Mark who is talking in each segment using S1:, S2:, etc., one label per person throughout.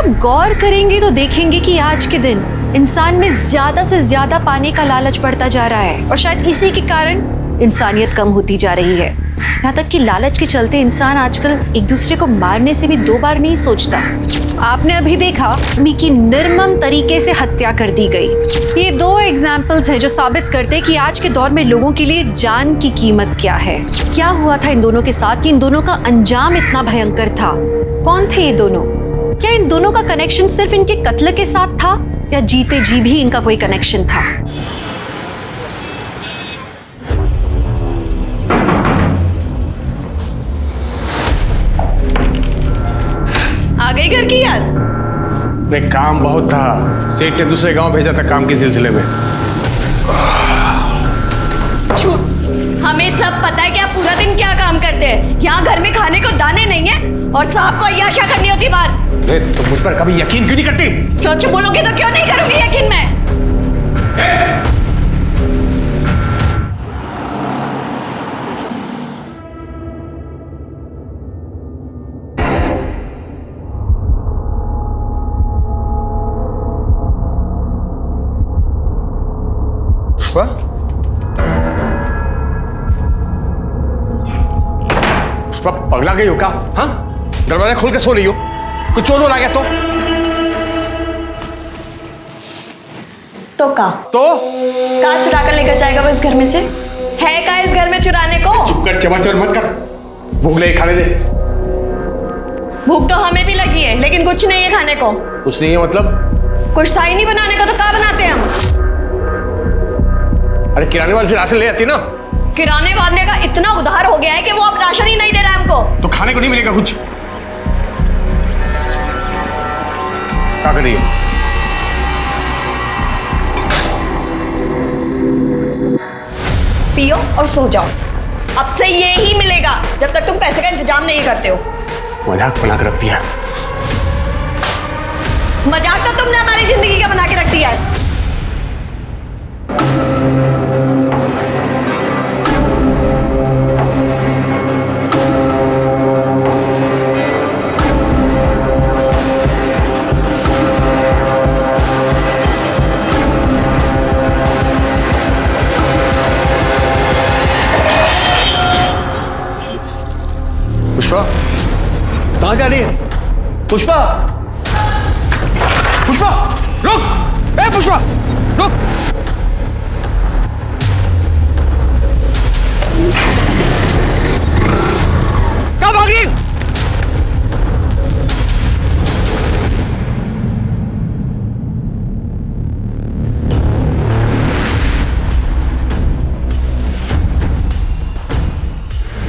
S1: आप गौर करेंगे तो देखेंगे कि आज के दिन इंसान में ज्यादा से ज्यादा पाने का लालच बढ़ता जा रहा है और शायद इसी के कारण इंसानियत कम होती जा रही है। यहाँ तक कि लालच के चलते इंसान आजकल एक दूसरे को मारने से भी 2 बार नहीं सोचता। आपने अभी देखा अम्मी की निर्मम तरीके से हत्या कर दी गई। ये 2 एग्जाम्पल्स हैं जो साबित करते हैं कि आज के दौर में लोगों के लिए जान की कीमत क्या है। क्या हुआ था इन दोनों के साथ कि इन दोनों का अंजाम इतना भयंकर था? कौन थे ये दोनों? क्या इन दोनों का कनेक्शन सिर्फ इनके कत्ल के साथ था या जीते जी भी इनका कोई कनेक्शन था? आ गई घर की याद?
S2: नहीं, काम बहुत था। सेठ ने दूसरे गांव भेजा था काम के सिलसिले में।
S3: झूठ। हमें सब पता है कि आप पूरा दिन क्या काम करते हैं। यहाँ घर में खाने को दाने नहीं है और साहब को अय्याशा करनी होती बाहर।
S2: तुम मुझ पर कभी यकीन क्यों नहीं करती?
S3: सच बोलोगे तो क्यों नहीं करूंगी यकीन मैं?
S2: पुष्पा? पुष्पा पगला गई हो क्या? हाँ, दरवाजा खोल के सो रही हो? कुछ चोर आ गया
S3: तो का चुरा कर लेकर जाएगा वो इस घर में से? है का इस घर में चुराने को?
S2: चुप कर, चबर चबर मत कर। भूख लगी, खाने दे।
S3: भूख तो हमें भी लगी है लेकिन कुछ नहीं है खाने को।
S2: कुछ नहीं है मतलब?
S3: कुछ था ही नहीं बनाने का तो क्या बनाते हैं हम?
S2: अरे किराने वाले से राशन ले आती ना।
S3: किराने वाले का इतना उधार हो गया है कि वो अब राशन ही नहीं दे रहा है हमको।
S2: तो खाने को नहीं मिलेगा कुछ? क्या कर रही है?
S3: पियो और सो जाओ। अब से ये ही मिलेगा जब तक तुम पैसे का इंतजाम नहीं करते हो।
S2: मजाक बना के रख दिया।
S3: मजाक तो तुमने हमारी जिंदगी का बना के रख दिया है।
S2: पुष्पा
S4: कहाँ जा रही है? पुष्पा!
S2: पुष्पा रुक! ए पुष्पा रुक! कहाँ भाग रही?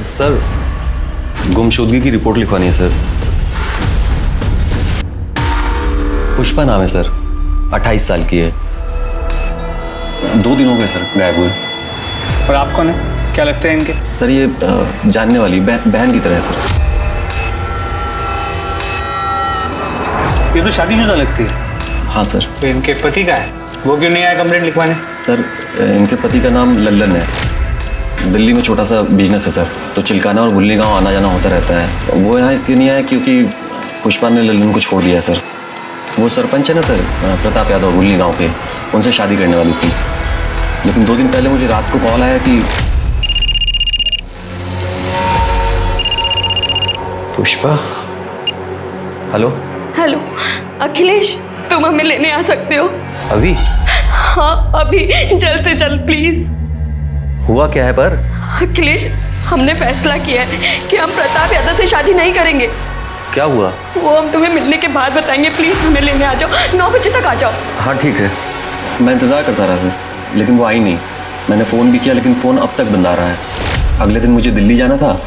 S4: सर, गुमशुदगी की रिपोर्ट लिखवानी है सर। पुष्पा नाम है सर, 28 साल की है। 2 दिन हो गए सर गायब हुए।
S5: और आप कौन है? क्या लगता है इनके?
S4: सर ये जानने वाली बहन की तरह है सर।
S5: ये तो शादीशुदा लगती है।
S4: हाँ सर।
S5: तो इनके पति का है, वो क्यों नहीं आया कंप्लेंट लिखवाने?
S4: सर इनके पति का नाम लल्लन है। दिल्ली में छोटा सा बिजनेस है सर, तो चिलकाना और भुल्ली गांव आना जाना होता रहता है। वो यहाँ इसलिए नहीं आया क्योंकि पुष्पा ने लल्लन को छोड़ दिया है सर। वो सरपंच है ना सर, प्रताप यादव, भुल्ली गांव के, उनसे शादी करने वाली थी। लेकिन 2 दिन पहले मुझे रात को कॉल आया कि पुष्पा। हेलो
S3: हेलो अखिलेश, तुम हमें लेने आ सकते हो?
S4: अभी?
S3: हाँ अभी, जल्द से जल्द प्लीज।
S4: हुआ क्या है पर?
S3: अखिलेश, हमने फैसला किया है कि हम प्रताप यादव से शादी नहीं करेंगे।
S4: क्या हुआ?
S3: वो हम तुम्हें मिलने के बाद बताएंगे। प्लीज हमें लेने आ जाओ, 9 बजे तक आ जाओ।
S4: हाँ ठीक है, मैं इंतज़ार करता रहा सर, लेकिन वो आई नहीं। मैंने फ़ोन भी किया लेकिन फ़ोन अब तक बंद आ रहा है। अगले दिन मुझे दिल्ली जाना था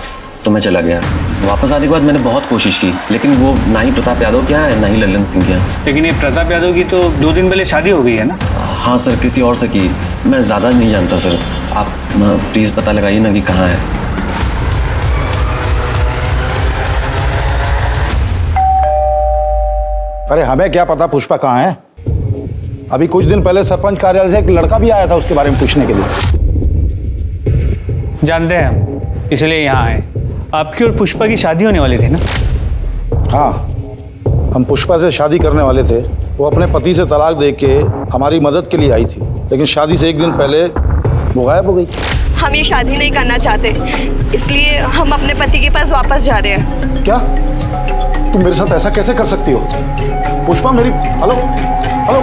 S4: तो मैं चला गया। वापस आने के बाद मैंने बहुत कोशिश की लेकिन वो ना ही प्रताप यादव क्या है ना ही लल्लन सिंह क्या।
S5: लेकिन ये प्रताप यादव की तो 2 दिन पहले शादी हो गई है ना?
S4: हाँ सर, किसी और से की। मैं ज़्यादा नहीं जानता सर, आप प्लीज़ पता लगाइए ना कि कहाँ है।
S6: अरे हमें क्या पता पुष्पा कहाँ है। अभी कुछ दिन पहले सरपंच कार्यालय से एक लड़का भी आया था उसके बारे में पूछने के लिए।
S5: जानते हैं हम, इसलिए यहाँ आए। आपकी और पुष्पा की शादी होने वाली थी ना?
S6: हाँ, हम पुष्पा से शादी करने वाले थे। वो अपने पति से तलाक दे के हमारी मदद के लिए आई थी, लेकिन शादी से एक दिन पहले वो गायब हो गई।
S3: हम ये शादी नहीं करना चाहते, इसलिए हम अपने पति के पास वापस जा रहे हैं।
S6: क्या तुम मेरे साथ ऐसा कैसे कर सकती हो पुष्पा? मेरी हेलो हेलो।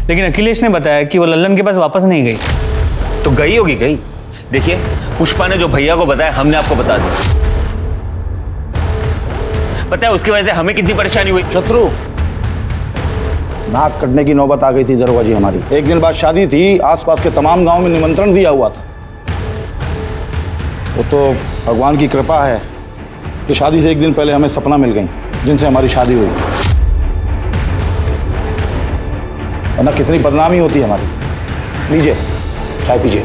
S5: लेकिन अखिलेश ने बताया कि वो लल्लन के पास वापस नहीं गई।
S7: तो गई होगी कहीं। देखिए, पुष्पा ने जो भैया को बताया हमने आपको बता दिया। पता है उसकी वजह से हमें कितनी परेशानी हुई।
S6: शत्रु, नाक कटने की नौबत आ गई थी दरोगा जी हमारी। एक दिन बाद शादी थी, आसपास के तमाम गांव में निमंत्रण दिया हुआ था। वो तो भगवान की कृपा है कि शादी से एक दिन पहले हमें सपना मिल गई जिनसे हमारी शादी हुई, वरना कितनी बदनामी होती हमारी। लीजिए चाय पीजिए।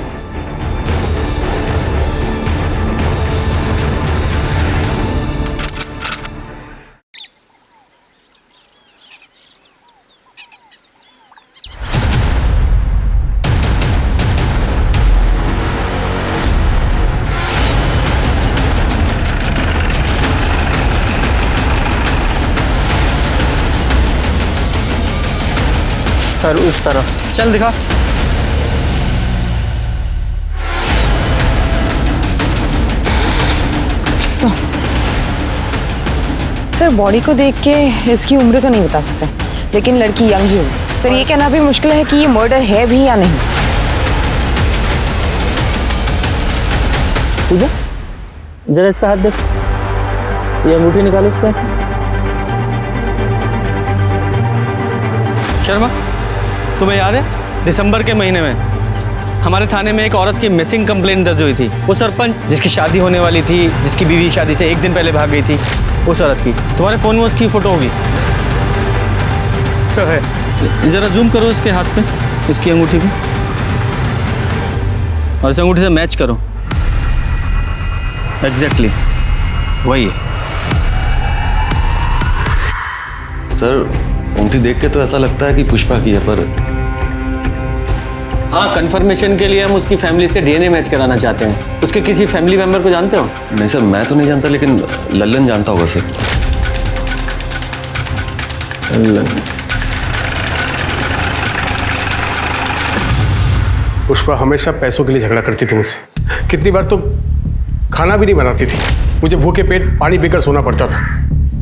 S5: सर उस तरफ चल दिखा।
S8: सर बॉडी को देख के इसकी उम्र तो नहीं बता सकते, लेकिन लड़की यंग ही होगी। सर ये कहना भी मुश्किल है कि ये मर्डर है भी या नहीं।
S9: पूजा, जरा इसका हाथ देख, ये अंगूठी निकालो इसका।
S5: शर्मा, तुम्हें याद है दिसंबर के महीने में हमारे थाने में एक औरत की मिसिंग कंप्लेंट दर्ज हुई थी? वो सरपंच जिसकी शादी होने वाली थी, जिसकी बीवी शादी से एक दिन पहले भाग गई थी, उस औरत की। तुम्हारे फोन में उसकी फोटो होगी। सर है, जरा जूम करो इसके हाथ पे, इसकी अंगूठी पे, और इस अंगूठी से मैच करो। एग्जैक्टली वही है।
S4: सर अंगूठी देख के तो ऐसा लगता है कि पुष्पा की है, पर
S5: हाँ, कंफर्मेशन के लिए हम उसकी फैमिली से डीएनए मैच कराना चाहते हैं। उसके किसी फैमिली मेंबर को जानते हो?
S4: नहीं सर, मैं तो नहीं जानता, लेकिन लल्लन जानता होगा सर।
S2: पुष्पा हमेशा पैसों के लिए झगड़ा करती थी मुझसे। कितनी बार तो खाना भी नहीं बनाती थी, मुझे भूखे पेट पानी पीकर सोना पड़ता था।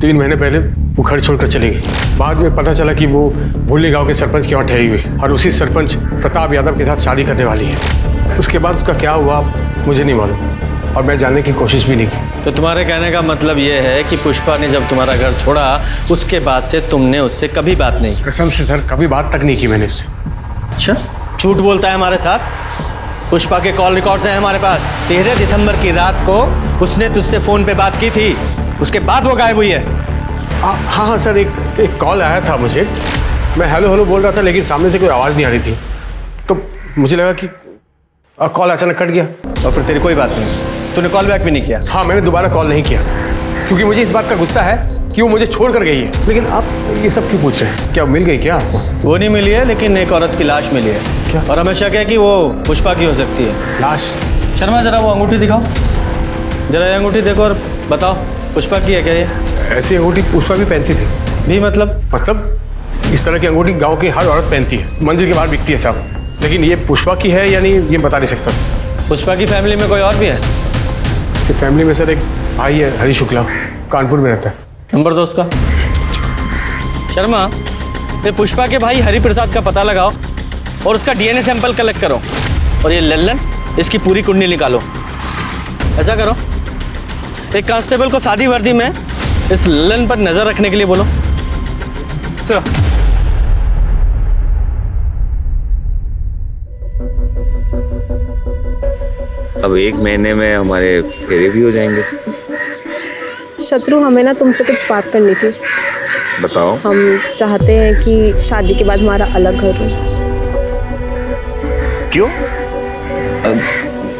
S2: 3 महीने पहले वो घर छोड़कर चली गई। बाद में पता चला कि वो भुल्ली गांव के सरपंच के वहाँ ठहरी हुई, और उसी सरपंच प्रताप यादव के साथ शादी करने वाली है। उसके बाद उसका क्या हुआ मुझे नहीं मालूम, और मैं जानने की कोशिश भी नहीं की।
S5: तो तुम्हारे कहने का मतलब ये है कि पुष्पा ने जब तुम्हारा घर छोड़ा उसके बाद से तुमने उससे कभी बात नहीं की?
S2: कसम से सर, कभी बात तक नहीं की मैंने उससे।
S5: अच्छा, झूठ बोलता है हमारे साथ। पुष्पा के कॉल रिकॉर्ड्स हैं हमारे पास। 13 दिसंबर की रात को उसने तुझसे फ़ोन पे बात की थी, उसके बाद वो गायब हुई है।
S2: हाँ सर, एक कॉल आया था मुझे। मैं हेलो हेलो बोल रहा था, लेकिन सामने से कोई आवाज़ नहीं आ रही थी, तो मुझे लगा कि कॉल अचानक कट गया।
S5: और फिर तेरी कोई बात नहीं, तूने कॉल बैक भी नहीं किया?
S2: हाँ, मैंने दोबारा कॉल नहीं किया, क्योंकि मुझे इस बात का गुस्सा है कि वो मुझे छोड़ कर गई है। लेकिन आप ये सब क्यों पूछ रहे हैं? क्या मिल गई क्या आपको?
S5: वो नहीं मिली है, लेकिन एक औरत की लाश मिली है।
S2: क्या?
S5: और हमें शक है कि वो पुष्पा की हो सकती है।
S2: लाश?
S5: शर्मा, जरा वो अंगूठी दिखाओ, जरा ये अंगूठी देखो और बताओ पुष्पा की है क्या ये?
S2: ऐसी अंगूठी पुष्पा भी पहनती थी।
S5: भी मतलब
S2: इस तरह की अंगूठी गांव की हर औरत पहनती है, मंदिर के बाहर बिकती है साहब। लेकिन ये पुष्पा की है या नहीं ये बता नहीं सकता सर।
S5: पुष्पा की फैमिली में कोई और भी है?
S2: उसकी फैमिली में सर एक भाई है, हरी शुक्ला, कानपुर में रहता है।
S5: नंबर दो उसका। शर्मा, ये पुष्पा के भाई हरि प्रसाद का पता लगाओ और उसका डीएनए सैंपल कलेक्ट करो, और ये लल्लन, इसकी पूरी कुंडली निकालो। ऐसा करो, एक कांस्टेबल को सादी वर्दी में इस लल्लन पर नजर रखने के लिए बोलो। सर,
S7: अब 1 महीने में हमारे फेरे भी हो जाएंगे।
S8: शत्रु, हमें ना तुमसे कुछ बात करनी थी।
S7: बताओ।
S8: हम चाहते हैं कि शादी के बाद हमारा अलग घर हो।
S7: क्यों?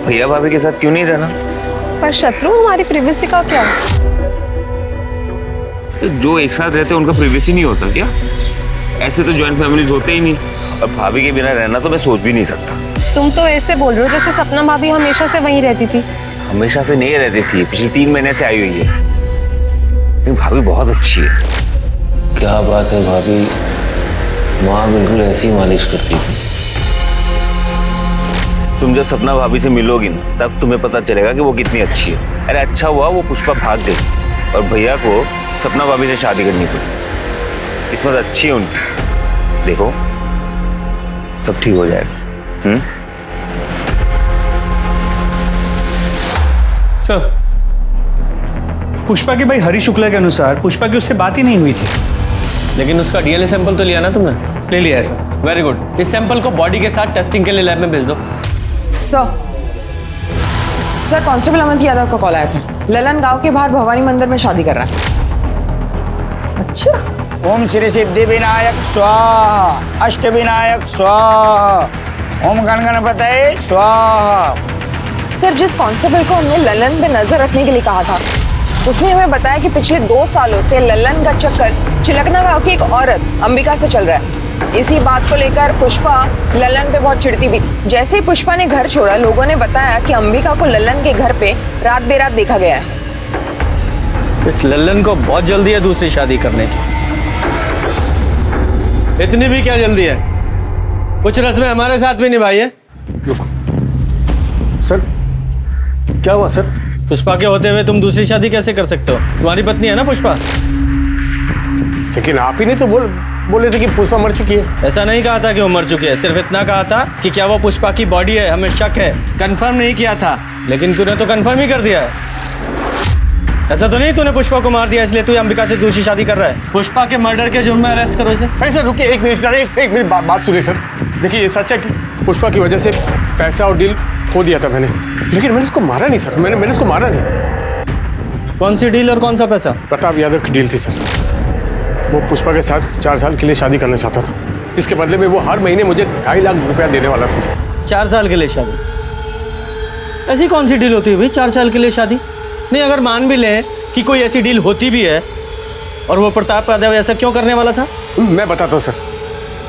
S7: भैया भाभी के साथ क्यों नहीं रहना?
S8: पर शत्रु, हमारी प्रिवेसी का क्या?
S7: तो जो एक साथ रहते हैं उनका प्रिवेसी नहीं होता क्या? ऐसे तो जॉइंट फैमिलीज होते ही नहीं, और भाभी के बिना रहना तो मैं सोच भी नहीं सकता।
S8: तुम तो ऐसे बोल रहे हो जैसे सपना भाभी हमेशा से वहीं रहती थी।
S7: हमेशा से नहीं रहती थी, पिछले 3 महीने से आई हुई है। लेकिन भाभी बहुत अच्छी है।
S10: क्या बात है भाभी, माँ बिल्कुल ऐसी मालिश करती थी।
S7: तुम जब सपना भाभी से मिलोगी ना तब तुम्हें पता चलेगा कि वो कितनी अच्छी है। अरे अच्छा हुआ वो पुष्पा भाग गई और भैया को सपना भाभी से शादी करनी पड़ी। किस्मत अच्छी है उनकी, देखो सब ठीक हो जाएगा।
S11: सर, पुष्पा के भाई हरी शुक्ला के अनुसार पुष्पा की उससे बात ही नहीं हुई थी।
S5: लेकिन उसका डीएनए सैंपल तो लिया ना तुमने?
S11: ले लिया है सर।
S5: Very good. इस सैंपल को बॉडी के साथ टेस्टिंग के लिए लैब में भेज दो।
S8: सर कांस्टेबल अमन यादव का कॉल आया था। ललन गांव के बाहर भवानी मंदिर में शादी कर रहा है।
S11: अच्छा। ओम श्री सिद्धि विनायक स्वाहा, अष्ट विनायक स्वाहा, ओम गण गणपतये स्वाहा।
S8: सर जिस कांस्टेबल को हमने ललन पे नजर रखने के लिए कहा था उसने हमें बताया कि पिछले 2 सालों से ललन का चक्कर चिलकना गांव की एक औरत अंबिका से चल रहा है। इसी बात को लेकर पुष्पा ललन पे बहुत चिढ़ती भी। जैसे ही पुष्पा ने घर छोड़ा लोगों ने बताया कि अंबिका को ललन के घर पे रात बेरात देखा गया है।
S5: इस ललन को बहुत जल्दी है दूसरी शादी करने की। इतनी भी क्या जल्दी है, कुछ रस्में हमारे साथ भी निभाई है।
S2: सर क्या हुआ सर?
S5: पुष्पा के होते हुए तुम दूसरी शादी कैसे कर सकते हो? तुम्हारी पत्नी है ना पुष्पा।
S2: लेकिन आप ही नहीं तो बोले थे कि पुष्पा मर चुकी है।
S5: ऐसा नहीं कहा था कि वो मर चुकी है, सिर्फ इतना कहा था कि क्या वो पुष्पा की बॉडी है, हमें शक है। कंफर्म नहीं किया था, लेकिन तूने तो कंफर्म ही कर दिया है। ऐसा तो नहीं तूने पुष्पा को मार दिया इसलिए तू अंबिका से दूसरी शादी कर रहा है? पुष्पा के मर्डर के जुर्म में अरेस्ट करो इसे।
S2: अरे सर रुकिए, एक मिनट सर, एक मिनट बात सुनिए सर। देखिए ये सच है कि पुष्पा की वजह से पैसा और डील खो दिया था मैंने, लेकिन मैंने इसको मारा नहीं सर। मैंने इसको मारा नहीं।
S5: कौन सी डील और कौन सा पैसा?
S2: प्रताप यादव की डील थी सर। वो पुष्पा के साथ 4 साल के लिए शादी करना चाहता था। इसके बदले में वो हर महीने मुझे 2.5 लाख रुपया देने वाला था सर।
S5: 4 साल के लिए शादी? ऐसी कौन सी डील होती है भाई 4 साल के लिए शादी? नहीं, अगर मान भी ले कि कोई ऐसी डील होती भी है और वो प्रताप यादव ऐसा क्यों करने वाला था?
S2: मैं बताता हूँ सर।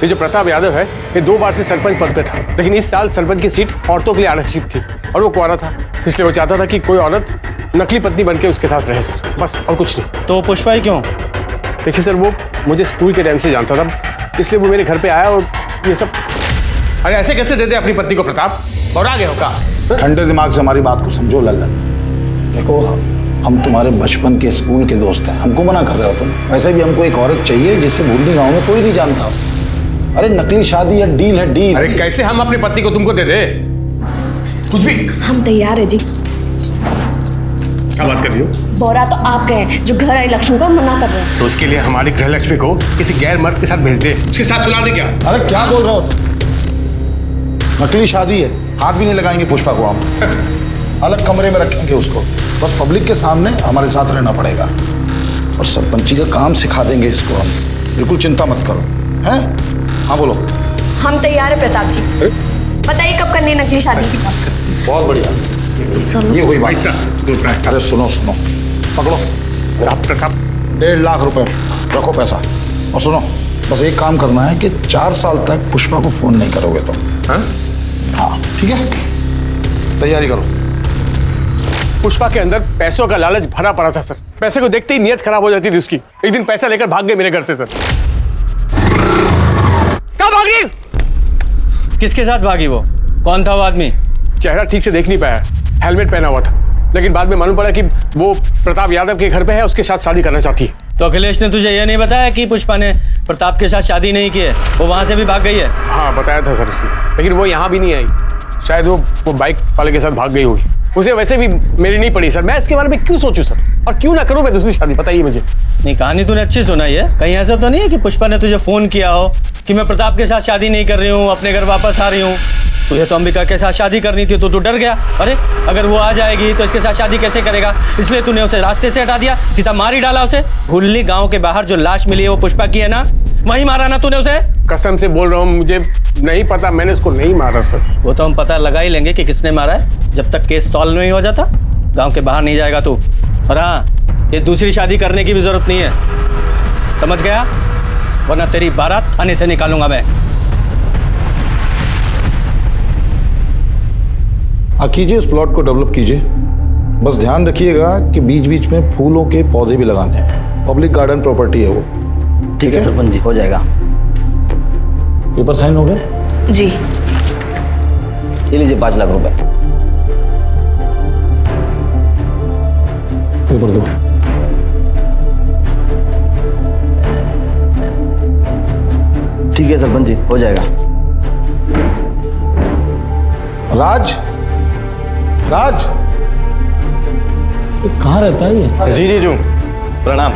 S2: ये जो प्रताप यादव है ये 2 बार से सरपंच पद पे था, लेकिन इस साल सरपंच की सीट औरतों के लिए आरक्षित थी और वो कुंवारा था, इसलिए वो चाहता था कि कोई औरत नकली पत्नी बन के उसके साथ रहे सर, बस और कुछ नहीं।
S5: तो पुष्पा ही क्यों?
S2: देखिए सर, वो मुझे स्कूल के टाइम से जानता था, इसलिए वो मेरे घर पे आया और ये सब।
S12: अरे ऐसे कैसे दे दे अपनी पत्नी को प्रताप? और आगे होगा।
S6: ठंडे दिमाग से हमारी बात को समझो लल्लन। देखो हम तुम्हारे बचपन के स्कूल के दोस्त हैं, हमको मना कर रहे हो तुम? वैसे भी हमको एक औरत चाहिए जिसे भूलनी गाँव में कोई नहीं जानता हो। अरे नकली शादी है, डील है डील।
S12: अरे कैसे हम अपनी पत्नी को तुमको दे दे? कुछ भी।
S3: हम तैयार है जी।
S12: क्या बात कर रही हो?
S3: बोरा तो आप गए जो घर आई लक्ष्मी को मना कर रहे हैं।
S2: तो उसके लिए हमारी गृह लक्ष्मी को किसी गैर मर्द के साथ भेज दे,
S12: उसके साथ सुला दे क्या?
S6: अरे क्या बोल रहे हो? नकली शादी है, हाथ भी नहीं लगाएंगे पुष्पा को हम। अलग कमरे में रखेंगे उसको, बस पब्लिक के सामने हमारे साथ रहना पड़ेगा और सरपंची का काम सिखा देंगे इसको हम। बिल्कुल चिंता मत करो, हैं? हाँ बोलो।
S3: हम तैयार है प्रताप जी। बताइए कब करनी है नकली शादी?
S6: बहुत बढ़िया, ये हुई बात। अरे सुनो पकड़ो
S2: आप प्रताप
S6: 1.5 लाख रुपए रखो पैसा। और सुनो, बस एक काम करना है कि 4 साल तक पुष्पा को फोन नहीं करोगे तुम। हाँ ठीक है, तैयारी करो।
S2: पुष्पा के अंदर पैसों का लालच भरा पड़ा था सर। पैसे को देखते ही नीयत खराब हो जाती थी उसकी। एक दिन पैसा लेकर भाग गए मेरे घर से सर। कहाँ भागी?
S5: किसके साथ भागी वो? कौन था वो आदमी?
S2: चेहरा ठीक से देख नहीं पाया, हेलमेट पहना हुआ था, लेकिन बाद में मालूम पड़ा कि वो प्रताप यादव के घर पे है, उसके साथ शादी करना चाहती है।
S5: तो अखिलेश ने तुझे यह नहीं बताया कि पुष्पा ने प्रताप के साथ शादी नहीं की है, वो वहां से भी भाग गई है?
S2: हाँ बताया था सर उसने, लेकिन वो यहाँ भी नहीं आई। शायद वो बाइक वाले के साथ भाग गई होगी। उसे वैसे भी मेरी नहीं पड़ी सर। मैं इसके बारे में क्यों सोचूं सर, और क्यों ना करूं मैं दूसरी शादी? बताइए मुझे।
S5: नहीं, कहानी तूने अच्छी सुनाई है। कहीं ऐसा तो नहीं है कि पुष्पा ने तुझे फोन किया हो कि मैं प्रताप के साथ शादी नहीं कर रही हूँ, अपने घर वापस आ रही हूँ? तुझे तो अंबिका के साथ शादी करनी थी तो तू डर गया। अरे अगर वो आ जाएगी तो इसके साथ शादी कैसे करेगा, इसलिए तूने उसे रास्ते से हटा दिया, सीधा मार ही डाला उसे। भुल्ली गांव के बाहर जो लाश मिली है वो पुष्पा की है ना? वहीं मारा ना तूने उसे?
S2: कसम से बोल रहा हूँ, मुझे नहीं पता, मैंने उसको नहीं मारा सर।
S5: वो तो हम पता लगा ही लेंगे कि किसने मारा है, जब तक केस सॉल्व नहीं हो जाता गांव के बाहर नहीं जाएगा तू। और हाँ, ये दूसरी शादी करने की भी जरूरत नहीं है, समझ गया? वरना तेरी बारात थाने से निकालूंगा मैं।
S6: कीजिए, इस प्लॉट को डेवलप कीजिए। बस ध्यान रखिएगा कि बीच बीच में फूलों के पौधे भी लगाने हैं। पब्लिक गार्डन प्रॉपर्टी है वो,
S9: ठीक है सरपंच जी, हो जाएगा।
S6: पेपर साइन हो गए?
S1: जी।
S9: ये लीजिए 5 लाख रुपए।
S6: पेपर दो।
S9: ठीक है सरपंच जी, हो जाएगा।
S6: राज, राज, ये कहाँ रहता है ये?
S5: जी जीजू, प्रणाम।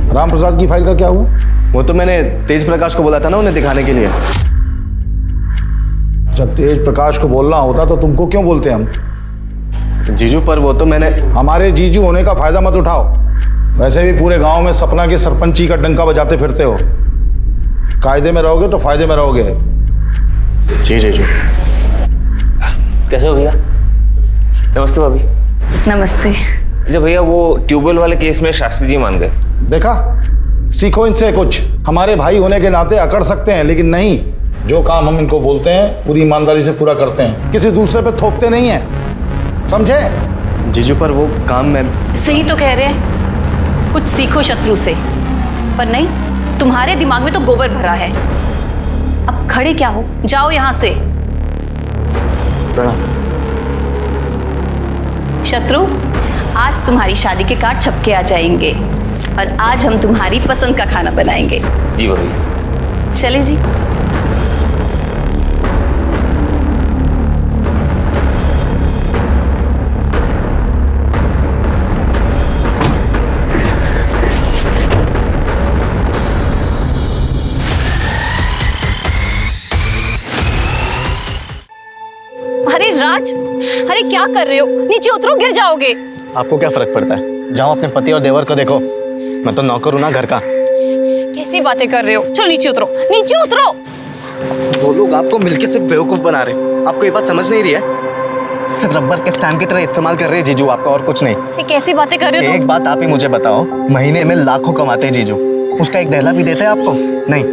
S6: राम प्रसाद की फाइल का क्या हुआ?
S5: वो तो मैंने तेज प्रकाश को बोला था ना उन्हें दिखाने के लिए।
S6: जब तेज प्रकाश को बोलना होता तो तुमको क्यों बोलते हम?
S5: जीजू पर वो तो मैंने।
S6: हमारे जीजू होने का फायदा मत उठाओ। वैसे भी पूरे गांव में सपना के सरपंची का डंका बजाते फिरते हो। कायदे में रहोगे तो फायदे में रहोगे।
S5: जी जीजू।
S7: कैसे हो भैया? नमस्ते भाभी।
S1: नमस्ते।
S7: अच्छा भैया, वो ट्यूबवेल वाले केस में शास्त्री जी मान गए।
S6: देखा, सीखो इनसे कुछ। हमारे भाई होने के नाते अकड़ सकते हैं, लेकिन नहीं, जो काम हम इनको बोलते हैं पूरी ईमानदारी से पूरा करते हैं, किसी दूसरे पे थोपते नहीं हैं, समझे?
S5: जीजू पर वो काम में।
S3: सही तो कह रहे हैं, कुछ सीखो शत्रु से। पर नहीं, तुम्हारे दिमाग में तो गोबर भरा है। अब खड़े क्या हो, जाओ यहां से। शत्रु, आज तुम्हारी शादी के कार्ड छपके आ जाएंगे और आज हम तुम्हारी पसंद का खाना बनाएंगे।
S7: जी भाभी।
S3: चले जी। अरे राज, अरे क्या कर रहे हो? नीचे उतरो, गिर जाओगे।
S5: आपको क्या फर्क पड़ता है? जाओ अपने पति और देवर को देखो। मैं तो नौकर हूं ना घर का।
S3: कैसी बातें कर रहे हो? चलो नीचे उतरो, नीचे उतरो।
S5: वो लोग आपको मिलके सिर्फ बेवकूफ बना रहे। आपको ये बात समझ नहीं रही है? सिर्फ रबर के स्टैंड की तरह इस्तेमाल कर रहे हैं जीजू आपका, और कुछ नहीं।
S3: ये कैसी बातें कर रहे हो तुम?
S5: एक बात आप ही मुझे बताओ, महीने में लाखों कमाते हैं जीजू, उसका एक दहला भी देते हैं आपको? नहीं।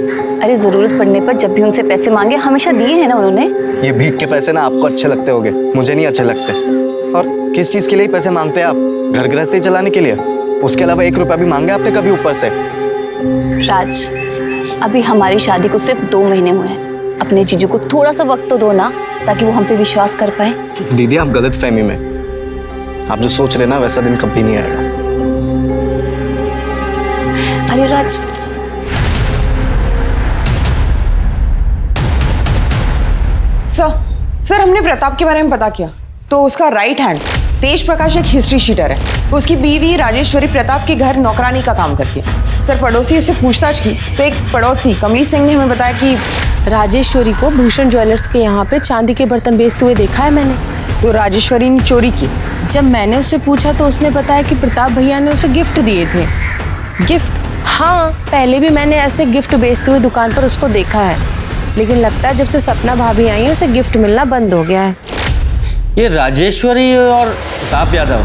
S3: अरे जरूरत पड़ने पर जब भी उनसे पैसे मांगे हमेशा दिए हैं ना उन्होंने।
S5: ये भीख के पैसे ना आपको अच्छे लगते होंगे, मुझे नहीं अच्छे लगते। और किस चीज के लिए पैसे मांगते हैं आप? घर गृहस्थी चलाने के लिए? उसके अलावा 1 रुपया भी मांगे आपने कभी ऊपर से?
S3: राज, अभी हमारी शादी को सिर्फ 2 महीने हुए हैं। अपने जीजू को थोड़ा सा वक्त तो दो ना, ताकि वो हम पे विश्वास कर पाए।
S5: दीदी आप गलत फहमी में, आप जो सोच रहे ना वैसा दिन कभी नहीं आएगा।
S3: अरे राज,
S8: सर हमने प्रताप के बारे में पता किया तो उसका राइट हैंड तेज प्रकाश एक हिस्ट्री शीटर है। उसकी बीवी राजेश्वरी प्रताप के घर नौकरानी का काम करती है। सर पड़ोसी से पूछताछ की तो एक पड़ोसी कमली सिंह ने हमें बताया कि
S13: राजेश्वरी को भूषण ज्वेलर्स के यहाँ पे चांदी के बर्तन बेचते हुए देखा है मैंने।
S8: तो राजेश्वरी ने चोरी की।
S13: जब मैंने उससे पूछा तो उसने बताया कि प्रताप भैया ने उसे गिफ्ट दिए थे। गिफ्ट? हाँ, पहले भी मैंने ऐसे गिफ्ट बेचते हुए दुकान पर उसको देखा है, लेकिन लगता है जब से सपना भाभी आई है उसे गिफ्ट मिलना बंद हो गया है।
S9: ये राजेश्वरी और प्रताप यादव,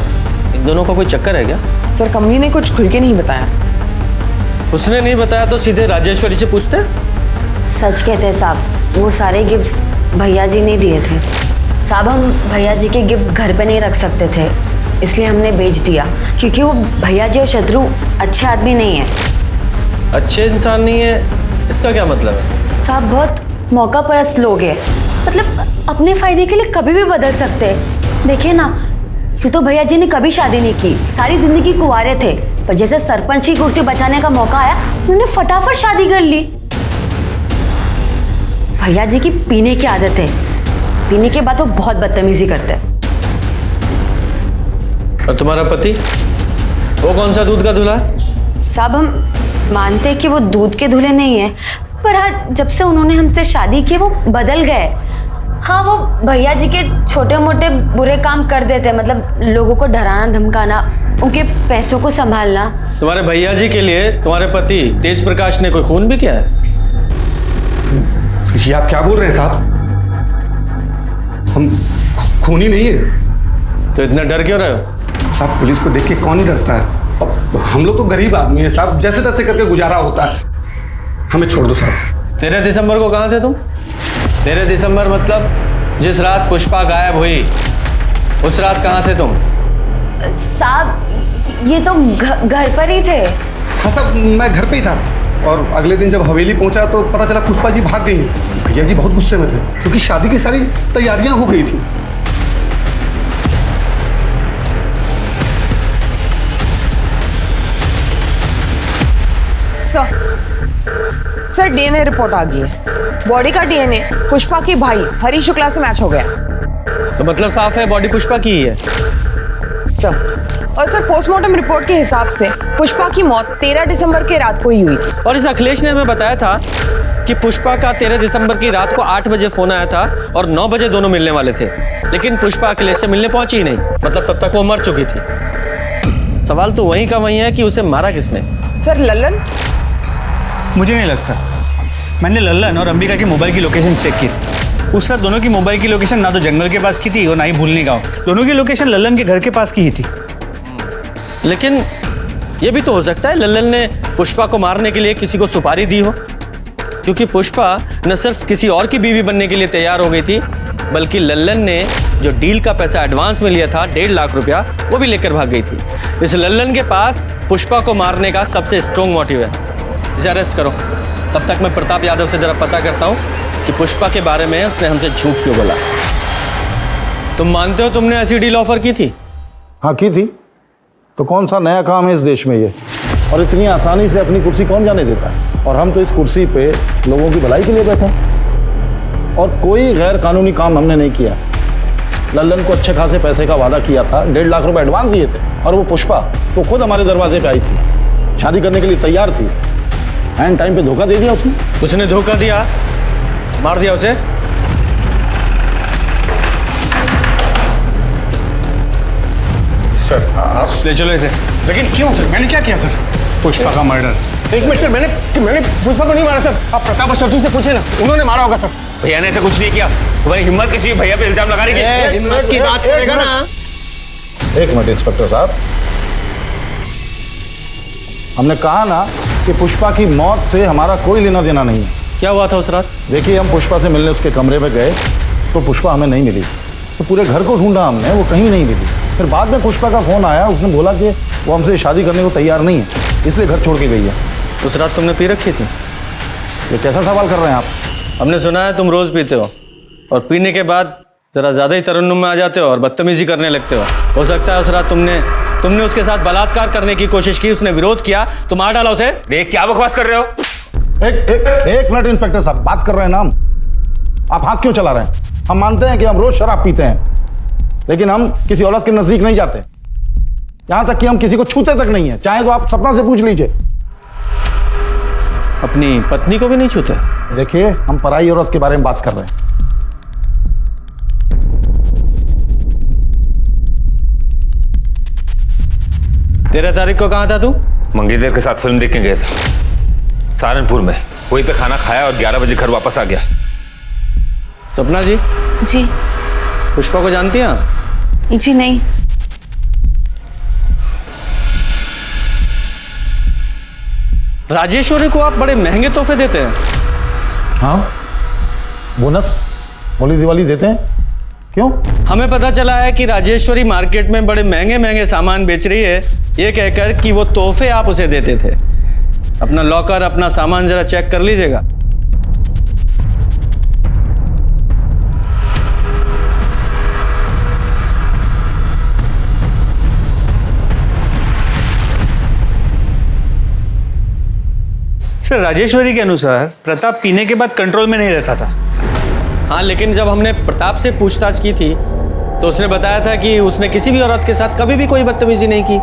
S9: इन दोनों का कोई चक्कर है क्या?
S8: सर कमली ने कुछ खुल के नहीं बताया।
S9: उसने नहीं बताया तो सीधे राजेश्वरी से पूछते।
S1: सच कहते हैं साहब, वो सारे गिफ्ट्स भैया जी ने दिए थे। साहब हम भैया जी के गिफ्ट घर पे नहीं रख सकते थे, इसलिए हमने बेच दिया, क्योंकि वो भैया जी और शत्रु अच्छे आदमी नहीं है।
S9: अच्छे इंसान नहीं है इसका क्या मतलब है?
S1: साहब बहुत मौका परस्त लोग हैं, मतलब अपने फायदे के लिए कभी भी बदल सकते हैं। देखिए ना, यूँ तो भैया जी ने कभी शादी नहीं की, सारी जिंदगी कुंवारे थे, पर जैसे सरपंच की कुर्सी बचाने का मौका आया उन्होंने फटाफट शादी कर ली। भैया जी की पीने की आदत है, पीने के बाद वो बहुत बदतमीजी करते हैं।
S9: और तुम्हारा पति, वो कौन सा दूध का दूल्हा है?
S1: साहब हम मानते हैं कि वो दूध के दूल्हे नहीं है, पर हाँ जब से उन्होंने हमसे शादी की वो बदल गए। हाँ वो भैया जी के छोटे मोटे बुरे काम कर देते, मतलब लोगों को डराना धमकाना, उनके पैसों को संभालना।
S9: तुम्हारे भैया जी के लिए तुम्हारे पति तेज प्रकाश ने कोई खून भी किया है?
S12: ये आप क्या बोल रहे हैं साहब? हम खूनी नहीं है।
S9: तो इतना डर क्यों रहे हो?
S12: साहब पुलिस को देख के कौन नहीं डरता है? अब हम लोग तो गरीब आदमी है साहब, जैसे तैसे करके गुजारा होता है। हमें छोड़ दो साहब।
S9: 13 दिसंबर को कहाँ थे तुम? 13 दिसंबर मतलब जिस रात पुष्पा गायब हुई, उस रात कहाँ थे तुम?
S1: साहब ये तो घर पर ही थे।
S12: हाँ साहब मैं घर पे ही था। और अगले दिन जब हवेली पहुंचा तो पता चला पुष्पा जी भाग गई। भैया जी बहुत गुस्से में थे क्योंकि शादी की सारी तैयारियां हो गई थी।
S8: सर डीएनए रिपोर्ट आ गई है। बॉडी का डीएनए पुष्पा के भाई हरी शुक्ला से मैच हो गया।
S5: तो मतलब साफ है बॉडी पुष्पा की ही है।
S8: सर और सर पोस्टमार्टम रिपोर्ट के हिसाब से पुष्पा की मौत 13 दिसंबर के रात को ही हुई थी।
S5: और इस अखिलेश ने हमें बताया था कि पुष्पा का 13 दिसंबर की रात को 8 बजे फोन आया था और 9 बजे दोनों मिलने वाले थे, लेकिन पुष्पा अखिलेश से मिलने पहुंची ही नहीं। मतलब तब तक वो मर चुकी थी। सवाल तो वहीं का वहीं है कि उसे मारा किसने।
S8: सर लल्लन?
S11: मुझे नहीं लगता। मैंने लल्लन और अंबिका की मोबाइल की लोकेशन चेक की। उस रात दोनों की मोबाइल की लोकेशन ना तो जंगल के पास की थी और ना ही भूलनी गाँव। दोनों की लोकेशन लल्लन के घर के पास की ही थी।
S5: लेकिन ये भी तो हो सकता है लल्लन ने पुष्पा को मारने के लिए किसी को सुपारी दी हो, क्योंकि पुष्पा न सिर्फ किसी और की बीवी बनने के लिए तैयार हो गई थी, बल्कि लल्लन ने जो डील का पैसा एडवांस में लिया था 1.5 लाख रुपया, वो भी लेकर भाग गई थी। इस लल्लन के पास पुष्पा को मारने का सबसे स्ट्रॉन्ग मोटिव है। इसे अरेस्ट करो। तब तक मैं प्रताप यादव से जरा पता करता हूँ कि पुष्पा के बारे में उसने हमसे झूठ क्यों बोला। तुम मानते हो तुमने ऐसी डील ऑफर की थी?
S6: हाँ की थी। तो कौन सा नया काम है इस देश में ये? और इतनी आसानी से अपनी कुर्सी कौन जाने देता है? और हम तो इस कुर्सी पे लोगों की भलाई के लिए बैठे हैं और कोई गैर कानूनी काम हमने नहीं किया। लल्लन को अच्छे खासे पैसे का वादा किया था, 1.5 लाख रुपए एडवांस दिए थे और वो पुष्पा तो खुद हमारे दरवाजे पे आई थी, शादी करने के लिए तैयार थी। एंड टाइम पे धोखा दे दिया उसने।
S5: उसने धोखा दिया, मार दिया उसे।
S12: सर आप
S11: ले चलो इसे।
S12: लेकिन क्यों सर? मैंने क्या किया सर?
S11: पुष्पा का मर्डर।
S2: एक मिनट सर, मैंने पुष्पा को नहीं मारा सर। आप प्रताप और शत्रु से पूछे ना, उन्होंने मारा होगा सर।
S7: भैया ने ऐसा कुछ नहीं किया। तुम्हारी हिम्मत कैसी भैया पे इल्जाम लगाने की?
S6: हिम्मत की बात करेगा ना। एक मिनट इंस्पेक्टर साहब, हमने कहा ना कि पुष्पा की मौत से हमारा कोई लेना देना नहीं है।
S5: क्या हुआ था उस रात?
S6: देखिए हम पुष्पा से मिलने उसके कमरे में गए तो पुष्पा हमें नहीं मिली, तो पूरे घर को ढूंढा हमने, वो कहीं नहीं मिली। फिर बाद में पुष्पा का फोन आया, उसने बोला कि वो हमसे शादी करने को तैयार नहीं है, इसलिए घर छोड़ के गई है।
S5: उस रात तुमने पी रखी थी?
S6: ये कैसा सवाल कर रहे हैं आप?
S5: हमने सुना है तुम रोज पीते हो और पीने के बाद जरा ज्यादा ही तरन्नुम में आ जाते हो और बदतमीजी करने लगते हो सकता है उस रात तुमने उसके साथ बलात्कार करने की कोशिश की, उसने विरोध किया तो मार डाला उसे।
S7: देख क्या बकवास कर रहे हो?
S6: एक मिनट इंस्पेक्टर साहब, बात कर रहे हैं ना हम। आप हाथ क्यों चला रहे हैं? हम मानते हैं कि हम रोज शराब पीते हैं, लेकिन हम किसी औरत के नजदीक नहीं जाते, यहां तक कि हम किसी को छूते तक नहीं है। चाहे तो आप सपना से पूछ लीजिए।
S5: अपनी पत्नी को भी नहीं छूते?
S6: देखिए हम पराई औरत के बारे में बात कर रहे हैं।
S5: तेरह तारीख को कहाँ था तू?
S7: मंगेतर के साथ फिल्म देखने गया था सहारनपुर में। वहीं पे खाना खाया और 11 बजे घर वापस आ गया।
S5: सपना जी?
S3: जी।
S5: पुष्पा को जानती हैं?
S3: जी नहीं।
S5: राजेश्वरी को आप बड़े महंगे तोहफे देते हैं।
S6: हाँ, बोनस होली दिवाली देते हैं। क्यों?
S5: हमें पता चला है कि राजेश्वरी मार्केट में बड़े महंगे महंगे सामान बेच रही है, ये कहकर कि वो तोहफे आप उसे देते थे। अपना लॉकर, अपना सामान जरा चेक कर लीजिएगा।
S11: सर राजेश्वरी के अनुसार प्रताप पीने के बाद कंट्रोल में नहीं रहता था।
S5: हाँ, लेकिन जब हमने प्रताप से पूछताछ की थी तो उसने बताया था कि उसने किसी भी औरत के साथ कभी भी कोई बदतमीजी नहीं की।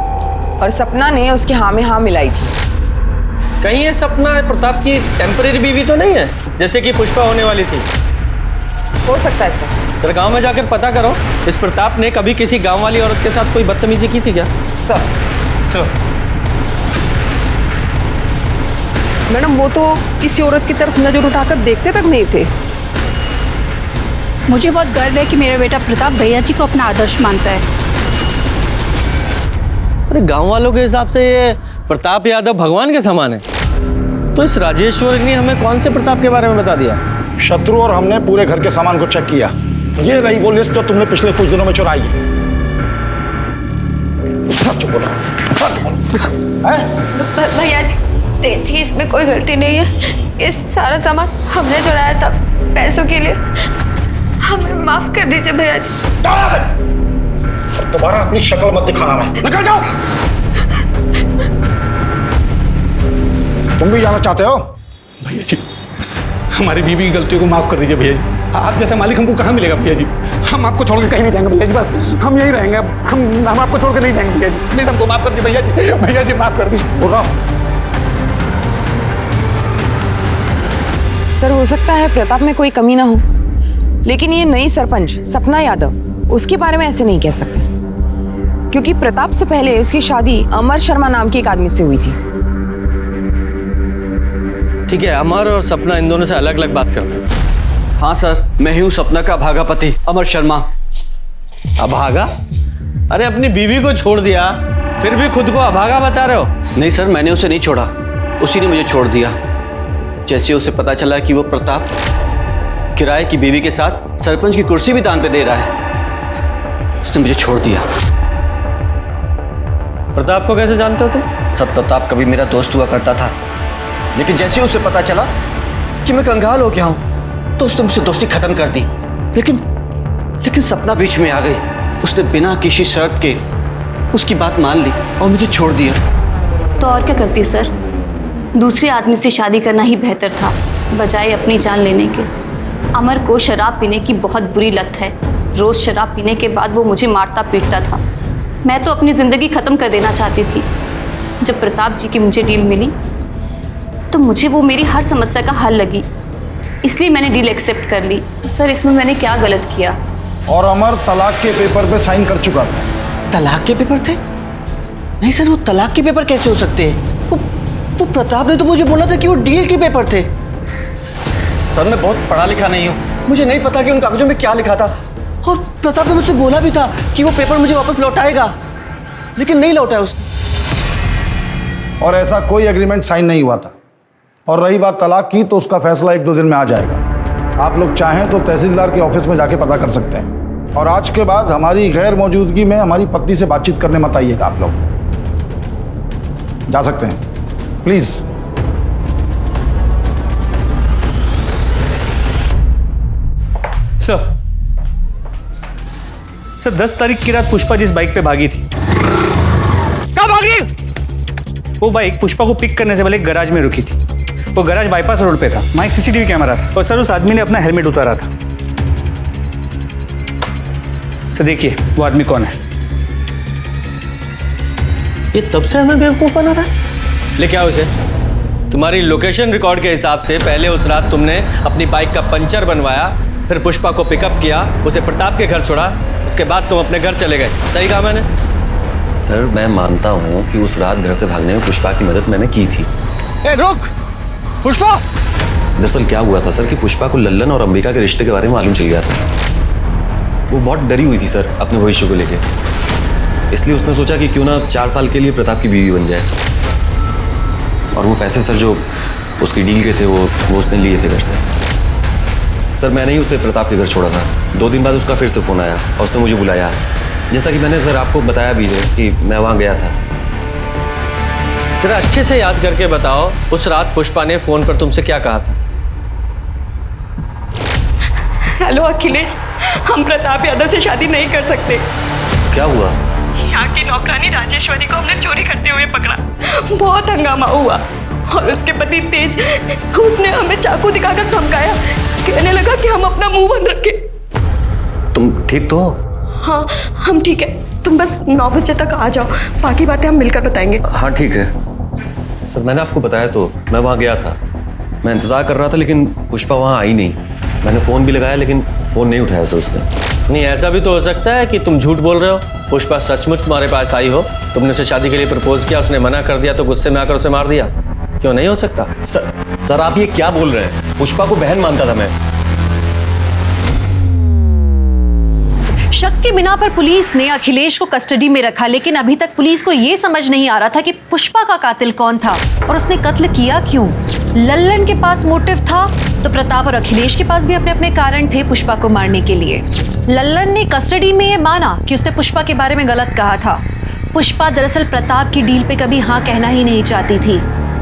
S8: और सपना ने उसके हाँ में हाँ मिलाई थी।
S5: कहीं ये सपना प्रताप की टेम्परेरी बीवी तो नहीं है, जैसे कि पुष्पा होने वाली थी?
S8: हो सकता है सर।
S5: तो गांव में जाकर पता करो, इस प्रताप ने कभी किसी गांव वाली औरत के साथ कोई बदतमीजी की थी क्या?
S8: सर मैडम, वो तो किसी औरत की तरफ नजर उठाकर देखते तक नहीं थे।
S3: मुझे बहुत गर्व है कि मेरा बेटा प्रताप भैया जी को अपना आदर्श मानता है।
S5: अरे गांव वालों के हिसाब से ये प्रताप यादव भगवान के समान है, तो इस राजेश्वरी ने हमें कौन से प्रताप के बारे में बता दिया?
S6: शत्रु और हमने पूरे घर के सामान को चेक किया। ये रही वो लिस्ट जो तुमने पिछले कुछ दिनों में चुराई है।
S1: भैया जी
S14: तेज की इसमें कोई गलती नहीं है। ये सारा सामान हमने चुराया था पैसों के लिए। हमें माफ कर दीजिए भैया जी।
S6: दोबारा अपनी शक्ल मत दिखाना, मैं निकल जाओ। तुम भी जाना चाहते हो?
S12: भैया जी, हमारी बीवी की गलतियों को माफ कर दीजिए भैया जी। आप जैसा मालिक हमको कहाँ मिलेगा भैया जी? हम आपको छोड़ के कहीं नहीं जाएंगे भैया जी, बस हम यही रहेंगे। हम आपको छोड़ के नहीं जाएंगे भैया जी। प्लीज हमको माफ कर दीजिए भैया जी, भैया जी माफ कर दीजिए। बोलो।
S8: सर, हो सकता है प्रताप में कोई कमी ना हो, लेकिन ये नई सरपंच सपना यादव, उसके बारे में ऐसे नहीं कह सकते, क्योंकि प्रताप से पहले उसकी शादी अमर शर्मा नाम के एक आदमी से हुई थी।
S5: ठीक है, अमर और सपना इन दोनों से अलग अलग बात करते हैं।
S9: हाँ सर, मैं ही हूँ सपना का अभागा पति अमर शर्मा।
S5: अभागा? अरे अपनी बीवी को छोड़ दिया, फिर भी खुद को अभागा बता रहे हो?
S9: नहीं सर, मैंने उसे नहीं छोड़ा, उसी ने मुझे छोड़ दिया। जैसे उसे पता चला कि वो प्रताप किराए की बीवी के साथ सरपंच की कुर्सी भी दान पे दे रहा है, उसने मुझे छोड़ दिया।
S5: प्रताप को कैसे जानते हो तुम?
S9: सब प्रताप कभी मेरा दोस्त हुआ करता था, लेकिन जैसे उसे पता चला कि मैं कंगाल हो गया हूं, तो उसने मुझसे दोस्ती खत्म कर दी। लेकिन सपना बीच में आ गई। उसने बिना किसी शर्त के उसकी बात मान ली और मुझे छोड़ दिया।
S3: तो और क्या करती सर, दूसरे आदमी से शादी करना ही बेहतर था बजाय अपनी जान लेने के। अमर को शराब पीने की बहुत बुरी लत है। रोज शराब पीने के बाद वो मुझे मारता पीटता था। मैं तो अपनी ज़िंदगी ख़त्म कर देना चाहती थी। जब प्रताप जी की मुझे डील मिली तो मुझे वो मेरी हर समस्या का हल लगी, इसलिए मैंने डील एक्सेप्ट कर ली। तो सर, इसमें मैंने क्या गलत किया?
S6: और अमर तलाक के पेपर पे साइन कर चुका था।
S9: तलाक के पेपर थे? नहीं सर, वो तलाक के पेपर कैसे हो सकते हैं? वो प्रताप ने तो मुझे बोला था कि वो डील के पेपर थे। सर, मैं बहुत पढ़ा लिखा नहीं हूँ, मुझे नहीं पता कि उन कागजों में क्या लिखा था। और प्रताप ने मुझसे बोला भी था कि वो पेपर मुझे वापस लौटाएगा, लेकिन नहीं लौटाया उसने।
S6: और ऐसा कोई एग्रीमेंट साइन नहीं हुआ था। और रही बात तलाक की, तो उसका फैसला 1-2 दिन में आ जाएगा। आप लोग चाहें तो तहसीलदार के ऑफिस में जाके पता कर सकते हैं। और आज के बाद हमारी गैर मौजूदगी में हमारी पत्नी से बातचीत करने मत आइएगा। आप लोग जा सकते हैं, प्लीज।
S11: सर 10 तारीख की रात पुष्पा जिस बाइक पे भागी थी, कहाँ भागी? वो बाइक पुष्पा को पिक करने से पहले एक गैराज में रुकी थी। वो गैराज बाईपास रोड पे था, वहाँ एक सीसीटीवी कैमरा था और सर उस आदमी ने अपना हेलमेट उतारा था। सर देखिए वो आदमी कौन है।
S5: ये तब से हमें बेवकूफ बना रहा है। लेके आओ इसे। तुम्हारी लोकेशन रिकॉर्ड के हिसाब से पहले उस रात तुमने अपनी बाइक का पंचर बनवाया, फिर पुष्पा को पिकअप किया, उसे प्रताप के घर छोड़ा, उसके बाद तुम अपने घर चले गए। सही कहा मैंने?
S4: सर, मैं मानता हूँ कि उस रात घर से भागने में पुष्पा की मदद मैंने की थी।
S12: ए, रुक! पुष्पा!
S4: दरअसल क्या हुआ था सर कि पुष्पा को लल्लन और अंबिका के रिश्ते के बारे में मालूम चल गया था। वो बहुत डरी हुई थी सर अपने भविष्य को लेके, इसलिए उसने सोचा कि क्यों ना 4 साल के लिए प्रताप की बीवी बन जाए। और वो पैसे सर जो उसकी डील के थे वो उसने लिए थे घर से। सर, मैंने ही उसे प्रताप के घर छोड़ा था। 2 दिन बाद उसका फिर से फ़ोन आया और उसने मुझे बुलाया, जैसा कि मैंने सर आपको बताया भी है कि मैं वहाँ गया था।
S5: जरा अच्छे से याद करके बताओ, उस रात पुष्पा ने फ़ोन पर तुमसे क्या कहा था?
S15: हेलो अखिलेश, हम प्रताप यादव से शादी नहीं कर सकते।
S4: क्या हुआ?
S15: यहाँ की नौकरानी राजेश्वरी को हमने चोरी करते हुए पकड़ा। बहुत हंगामा हुआ और उसके पति तेज, उसने हमें चाकू दिखाकर धमकाया, कहने लगा कि हम अपना मुंह बंद रखें।
S4: तुम ठीक तो हो?
S15: हाँ, हम ठीक है। तुम बस 9 बजे तक आ जाओ, बाकी बातें हम मिलकर बताएंगे।
S4: हाँ ठीक है सर, मैंने आपको बताया तो, मैं वहाँ गया था, मैं इंतज़ार कर रहा था, लेकिन पुष्पा वहाँ आई नहीं। मैंने फ़ोन भी लगाया लेकिन फ़ोन नहीं उठाया सर उसने।
S5: नहीं, ऐसा भी तो हो सकता है कि तुम झूठ बोल रहे हो। पुष्पा सचमुच तुम्हारे पास आई हो, तुमने उसे शादी के लिए प्रपोज किया, उसने मना कर दिया तो गुस्से में आकर उसे मार दिया। क्यों नहीं हो सकता?
S4: सर आप ये क्या बोल रहे हैं? पुष्पा को बहन मानता था मैं।
S1: शक के बिना पर पुलिस ने अखिलेश को कस्टडी में रखा, लेकिन अभी तक पुलिस को यह समझ नहीं आ रहा था कि पुष्पा का कातिल कौन था और उसने कत्ल किया क्यों। लल्लन के पास मोटिव था तो प्रताप और अखिलेश के पास भी अपने अपने कारण थे पुष्पा को मारने के लिए। लल्लन ने कस्टडी में यह माना कि उसने पुष्पा के बारे में गलत कहा था। पुष्पा दरअसल प्रताप की डील पे कभी हाँ कहना ही नहीं चाहती थी,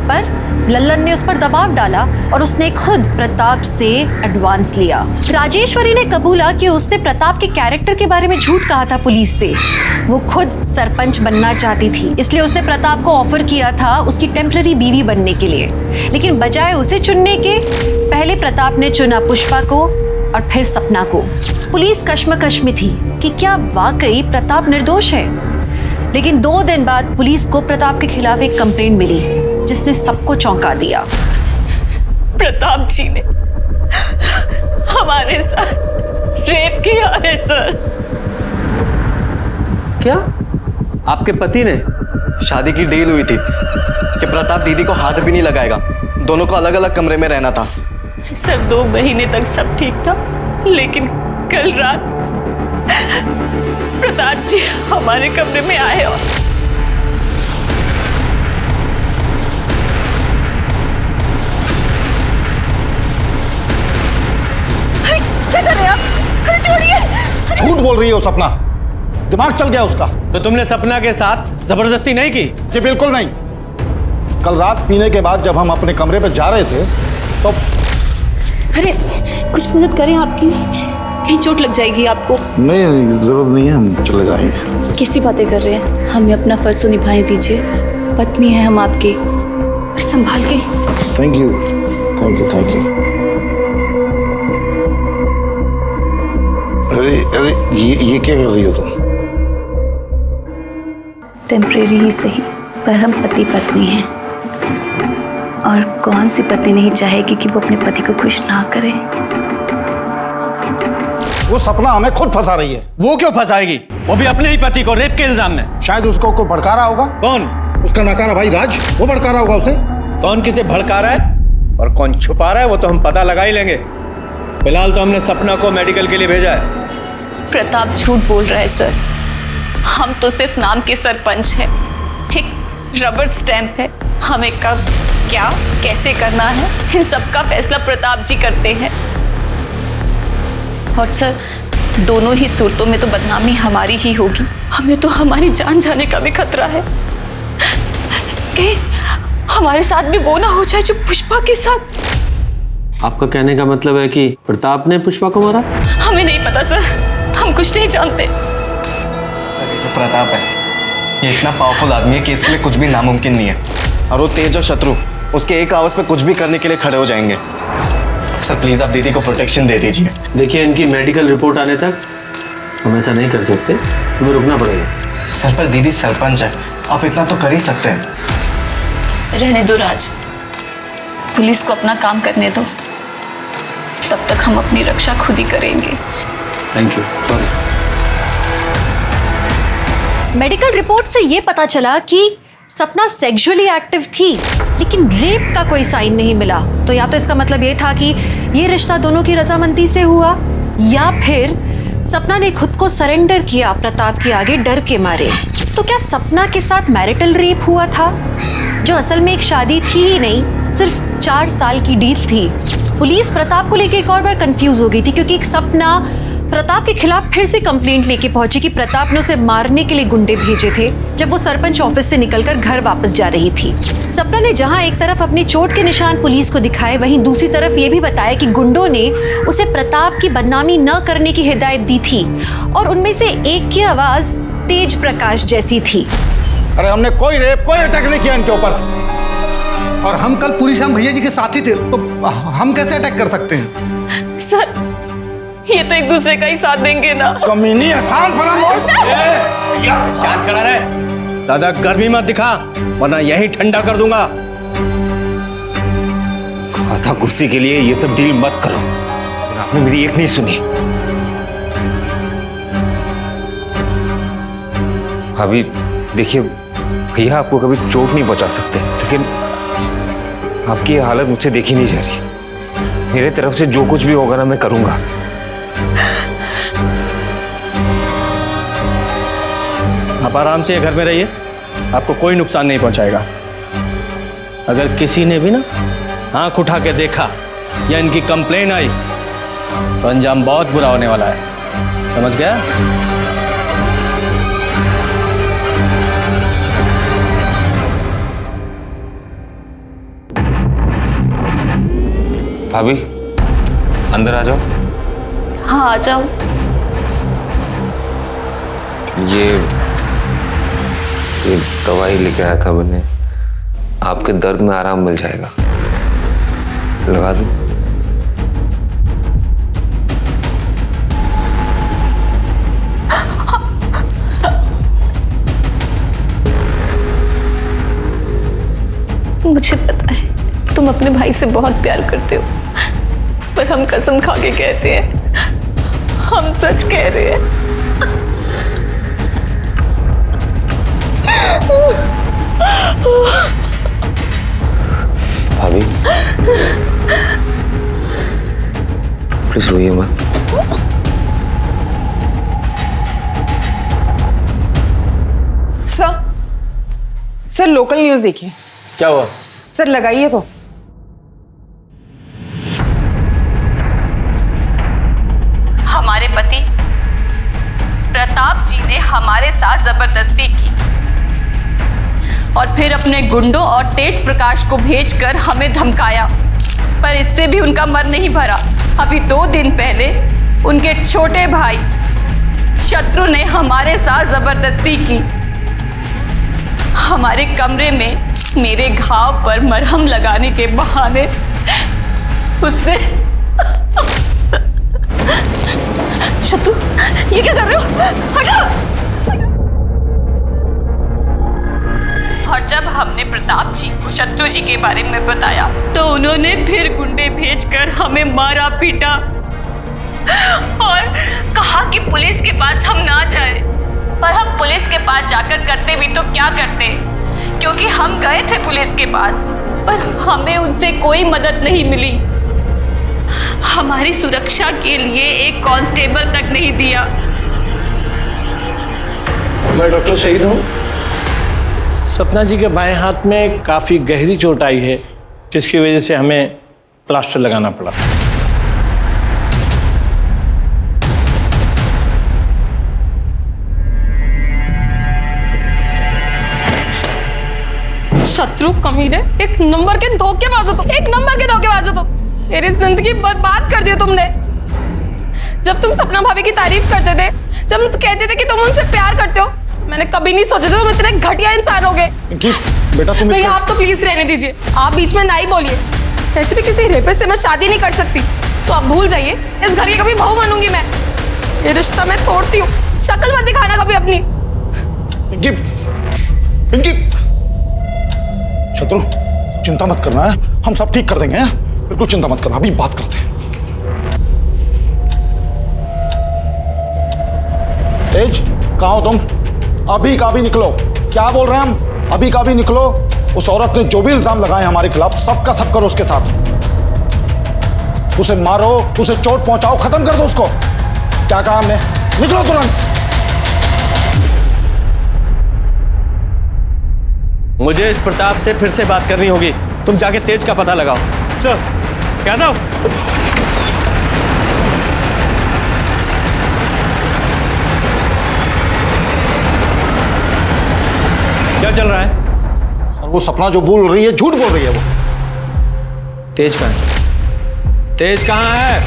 S1: पर लल्लन ने उस पर दबाव डाला और उसने खुद प्रताप से एडवांस लिया। राजेश्वरी ने कबूला कि उसने प्रताप के कैरेक्टर के बारे में झूठ कहा था पुलिस से। वो खुद सरपंच बनना चाहती थी, इसलिए उसने प्रताप को ऑफर किया था उसकी टेम्पररी बीवी बनने के लिए। लेकिन बजाय उसे चुनने के पहले प्रताप ने चुना पुष्पा को और फिर सपना को। पुलिस कश्मकश में थी कि क्या वाकई प्रताप निर्दोष है। लेकिन 2 दिन बाद पुलिस को प्रताप के खिलाफ एक कंप्लेंट मिली जिसने सबको चौंका दिया।
S15: प्रताप जी ने हमारे साथ रेप किया है सर।
S9: क्या? आपके पति ने?
S16: शादी की डील हुई थी कि प्रताप दीदी को हाथ भी नहीं लगाएगा, दोनों को अलग अलग कमरे में रहना था।
S15: सर 2 महीने तक सब ठीक था, लेकिन कल रात प्रताप जी हमारे कमरे में आए और क्या कर रहे हैं आप? छोड़िए।
S6: झूठ बोल रही हो सपना, दिमाग चल गया उसका।
S5: तो तुमने सपना के साथ जबरदस्ती नहीं की?
S6: जी बिल्कुल नहीं। कल रात पीने के बाद जब हम अपने कमरे पर जा रहे थे तो
S3: अरे कुछ मदद करें आपकी, कहीं चोट लग जाएगी आपको।
S6: नहीं, जरूरत नहीं है, हम चले जाएंगे।
S3: कैसी बातें कर रहे हैं? हमें अपना फर्ज तो निभाने दीजिए, पत्नी है हम आपकी, संभाल के।
S6: Thank you, thank you, thank you. अरे अरे ये क्या कर रही हो तुम?
S3: टेम्परेरी ही सही, पर हम पति पत्नी हैं, और कौन सी पत्नी नहीं चाहेगी कि वो अपने पति को खुश ना करे।
S6: वो सपना हमें खुद फंसा रही है।
S5: वो क्यों फंसाएगी? वो भी अपने ही पति को रेप के इल्जाम में।
S6: शायद उसको कोई भड़का रहा होगा।
S5: कौन?
S6: उसका नकारा भाई राज, वो भड़का रहा होगा उसे।
S5: कौन किसे भड़का रहा है और कौन छुपा रहा है वो तो हम पता लगा ही लेंगे। फिलहाल तो हमने सपना को मेडिकल के लिए भेजा है।
S3: प्रताप झूठ बोल रहा है सर, हम तो सिर्फ नाम के सरपंच हैं, एक रबर स्टैंप है। हमें कब क्या कैसे करना है इन सब का फैसला प्रताप जी करते हैं। और सर दोनों ही सूरतों में तो बदनामी हमारी ही होगी। हमें तो हमारी जान जाने का भी खतरा है कि हमारे साथ भी वो ना हो जाए जो पुष्पा के साथ।
S5: आपका कहने का मतलब है कि प्रताप ने पुष्पा को मारा?
S3: हमें नहीं पता सर, हम कुछ नहीं जानते।
S16: जो प्रताप है ये इतना पावरफुल आदमी है कि इसके लिए कुछ भी नामुमकिन नहीं है, और वो तेज और शत्रु उसके एक आवाज पे कुछ भी करने के लिए खड़े हो जाएंगे। सर प्लीज आप दीदी को प्रोटेक्शन दे दीजिए।
S5: देखिए इनकी मेडिकल रिपोर्ट आने तक हम ऐसा नहीं कर सकते, हमें रुकना पड़ेगा।
S16: सर पर दीदी सरपंच है, आप इतना तो कर ही सकते हैं।
S3: रहने दो राज, पुलिस को अपना काम करने दो, तब तक हम अपनी रक्षा खुद ही करेंगे।
S5: Thank you, sorry.
S1: Medical report से ये पता चला कि सपना सेक्सुअली एक्टिव थी, लेकिन रेप का कोई साइन नहीं मिला। तो या तो इसका मतलब ये था कि ये रिश्ता दोनों की रजामंदी से हुआ, या फिर सपना ने खुद को सरेंडर किया प्रताप के आगे डर के मारे। तो क्या सपना के साथ मैरिटल रेप हुआ था, जो असल में एक शादी थी ही नहीं, सिर्फ 4 साल की डील थी। पुलिस प्रताप को लेकर एक और बार कंफ्यूज हो गई थी, क्योंकि एक सपना प्रताप के खिलाफ फिर से कंप्लेंट लेके पहुंची कि प्रताप ने उसे मारने के लिए गुंडे भेजे थे जब वो सरपंच ऑफिस से निकलकर घर वापस जा रही थी। सपना ने जहां एक तरफ अपनी चोट के निशान पुलिस को दिखाए, वहीं दूसरी तरफ ये भी बताया कि गुंडों ने उसे प्रताप की बदनामी न करने की हिदायत दी थी, और उनमें से एक की आवाज तेज प्रकाश जैसी थी।
S6: अरे हमने कोई रेप, कोई अटैक नहीं किया इनके ऊपर।
S12: और हम कल पूरी शाम भैया जी के साथ ही थे, तो हम कैसे अटैक कर सकते हैं?
S3: सर ये तो एक दूसरे का ही साथ देंगे ना।
S6: कमीनी आसान
S5: शांत खड़ा रहे, ज्यादा गर्मी मत दिखा वरना यही ठंडा कर दूंगा।
S7: आधा कुर्सी के लिए ये सब डील मत करो, और आपने मेरी एक नहीं सुनी। अभी देखिए भैया आपको कभी चोट नहीं पहुंचा सकते, लेकिन आपकी ये हालत मुझसे देखी नहीं जा रही। मेरे तरफ से जो कुछ भी होगा ना मैं करूंगा।
S5: आप आराम से घर में रहिए, आपको कोई नुकसान नहीं पहुंचाएगा। अगर किसी ने भी ना आंख उठा के देखा या इनकी कंप्लेन आई तो अंजाम बहुत बुरा होने वाला है, समझ गया?
S10: भाभी अंदर आ जाओ।
S3: हाँ आ जाओ।
S10: ये दवाई लेके आया था मैंने, आपके दर्द में आराम मिल जाएगा, लगा दूं?
S3: मुझे पता है तुम अपने भाई से बहुत प्यार करते हो, पर हम कसम खा के कहते हैं, हम सच कह रहे हैं।
S10: भाभी प्लीज रोइए मत।
S8: सर लोकल न्यूज़ देखिए।
S5: क्या हुआ?
S8: सर लगाइए तो।
S3: हमारे पति प्रताप जी ने हमारे साथ जबरदस्ती की और फिर अपने गुंडों और तेज प्रकाश को भेजकर हमें धमकाया, पर इससे भी उनका मन नहीं भरा। अभी 2 दिन पहले उनके छोटे भाई शत्रु ने हमारे साथ जबरदस्ती की। हमारे कमरे में मेरे घाव पर मरहम लगाने के बहाने उसने शत्रु, ये क्या कर रहे हो? हटो! और जब हमने प्रताप जी को शत्रु जी के बारे में बताया तो उन्होंने फिर गुंडे भेजकर हमें मारा पीटा और कहा कि पुलिस के पास हम ना जाए। पर हम पुलिस के पास जाकर करते भी तो क्या करते, क्योंकि हम गए थे पुलिस के पास, पर हमें उनसे कोई मदद नहीं मिली। हमारी सुरक्षा के लिए एक कांस्टेबल तक नहीं दिया।
S5: मैं डॉक्टर शहीद हूँ। सपना जी के बाएं हाथ में काफ़ी गहरी चोट आई है, जिसकी वजह से हमें प्लास्टर लगाना पड़ा।
S14: शत्रु कमीने, एक नंबर के धोखेबाज हो तुम, एक नंबर के धोखेबाज हो तुम। मेरी जिंदगी बर्बाद कर दी तुमने। जब तुम सपना भाभी की तारीफ करते थे, जब तुम कहते थे कि तुम उनसे प्यार करते हो, मैंने कभी नहीं सोचा था तुम इतने घटिया इंसान होगे।
S6: बेटा तुम
S14: भैया आप तो प्लीज रहने दीजिए, आप बीच में ना ही बोलिए। वैसे भी किसी रेपिस्ट से मैं शादी नहीं कर सकती, तो आप भूल जाइए। इस घर की कभी बहू बनूंगी मैं। ये रिश्ता मैं तोड़ती हूँ। शक्ल मत दिखाना कभी अपनी।
S6: पिंकी, पिंकी, शत्रु चिंता मत करना है, हम सब ठीक कर देंगे। बिल्कुल चिंता मत करना, अभी बात करते हैं। तेज, कहाँ हो तुम? अभी का भी निकलो। क्या बोल रहे हैं हम? अभी का भी निकलो। उस औरत ने जो भी इल्जाम लगाए हमारे खिलाफ, सबका सब करो उसके साथ। उसे मारो, उसे चोट पहुंचाओ, खत्म कर दो उसको। क्या कहा हमने? निकलो तुरंत।
S5: मुझे इस प्रताप से फिर से बात करनी होगी। तुम जाके तेज का पता लगाओ। सर, क्या था? क्या चल रहा है?
S6: सर वो सपना जो बोल रही है, झूठ बोल रही है वो।
S5: तेज कहाँ है? तेज कहाँ है?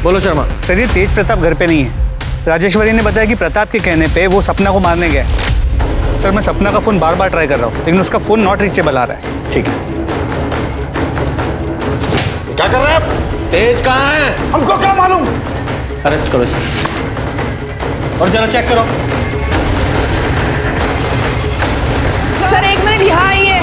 S5: बोलो शर्मा।
S11: सर ये तेज प्रताप घर पे नहीं है। राजेश्वरी ने बताया कि प्रताप के कहने पे वो सपना को मारने गया। सर मैं सपना का फोन बार बार ट्राई कर रहा हूँ, लेकिन उसका फोन नॉट रीचेबल आ रहा है।
S6: ठीक है। क्या कर रहे हैं आप?
S5: तेज कहाँ है?
S6: हमको क्या मालूम?
S5: अरेस्ट करो इसे और जरा चेक करो।
S8: सर 1 मिनट यहाँ आइए।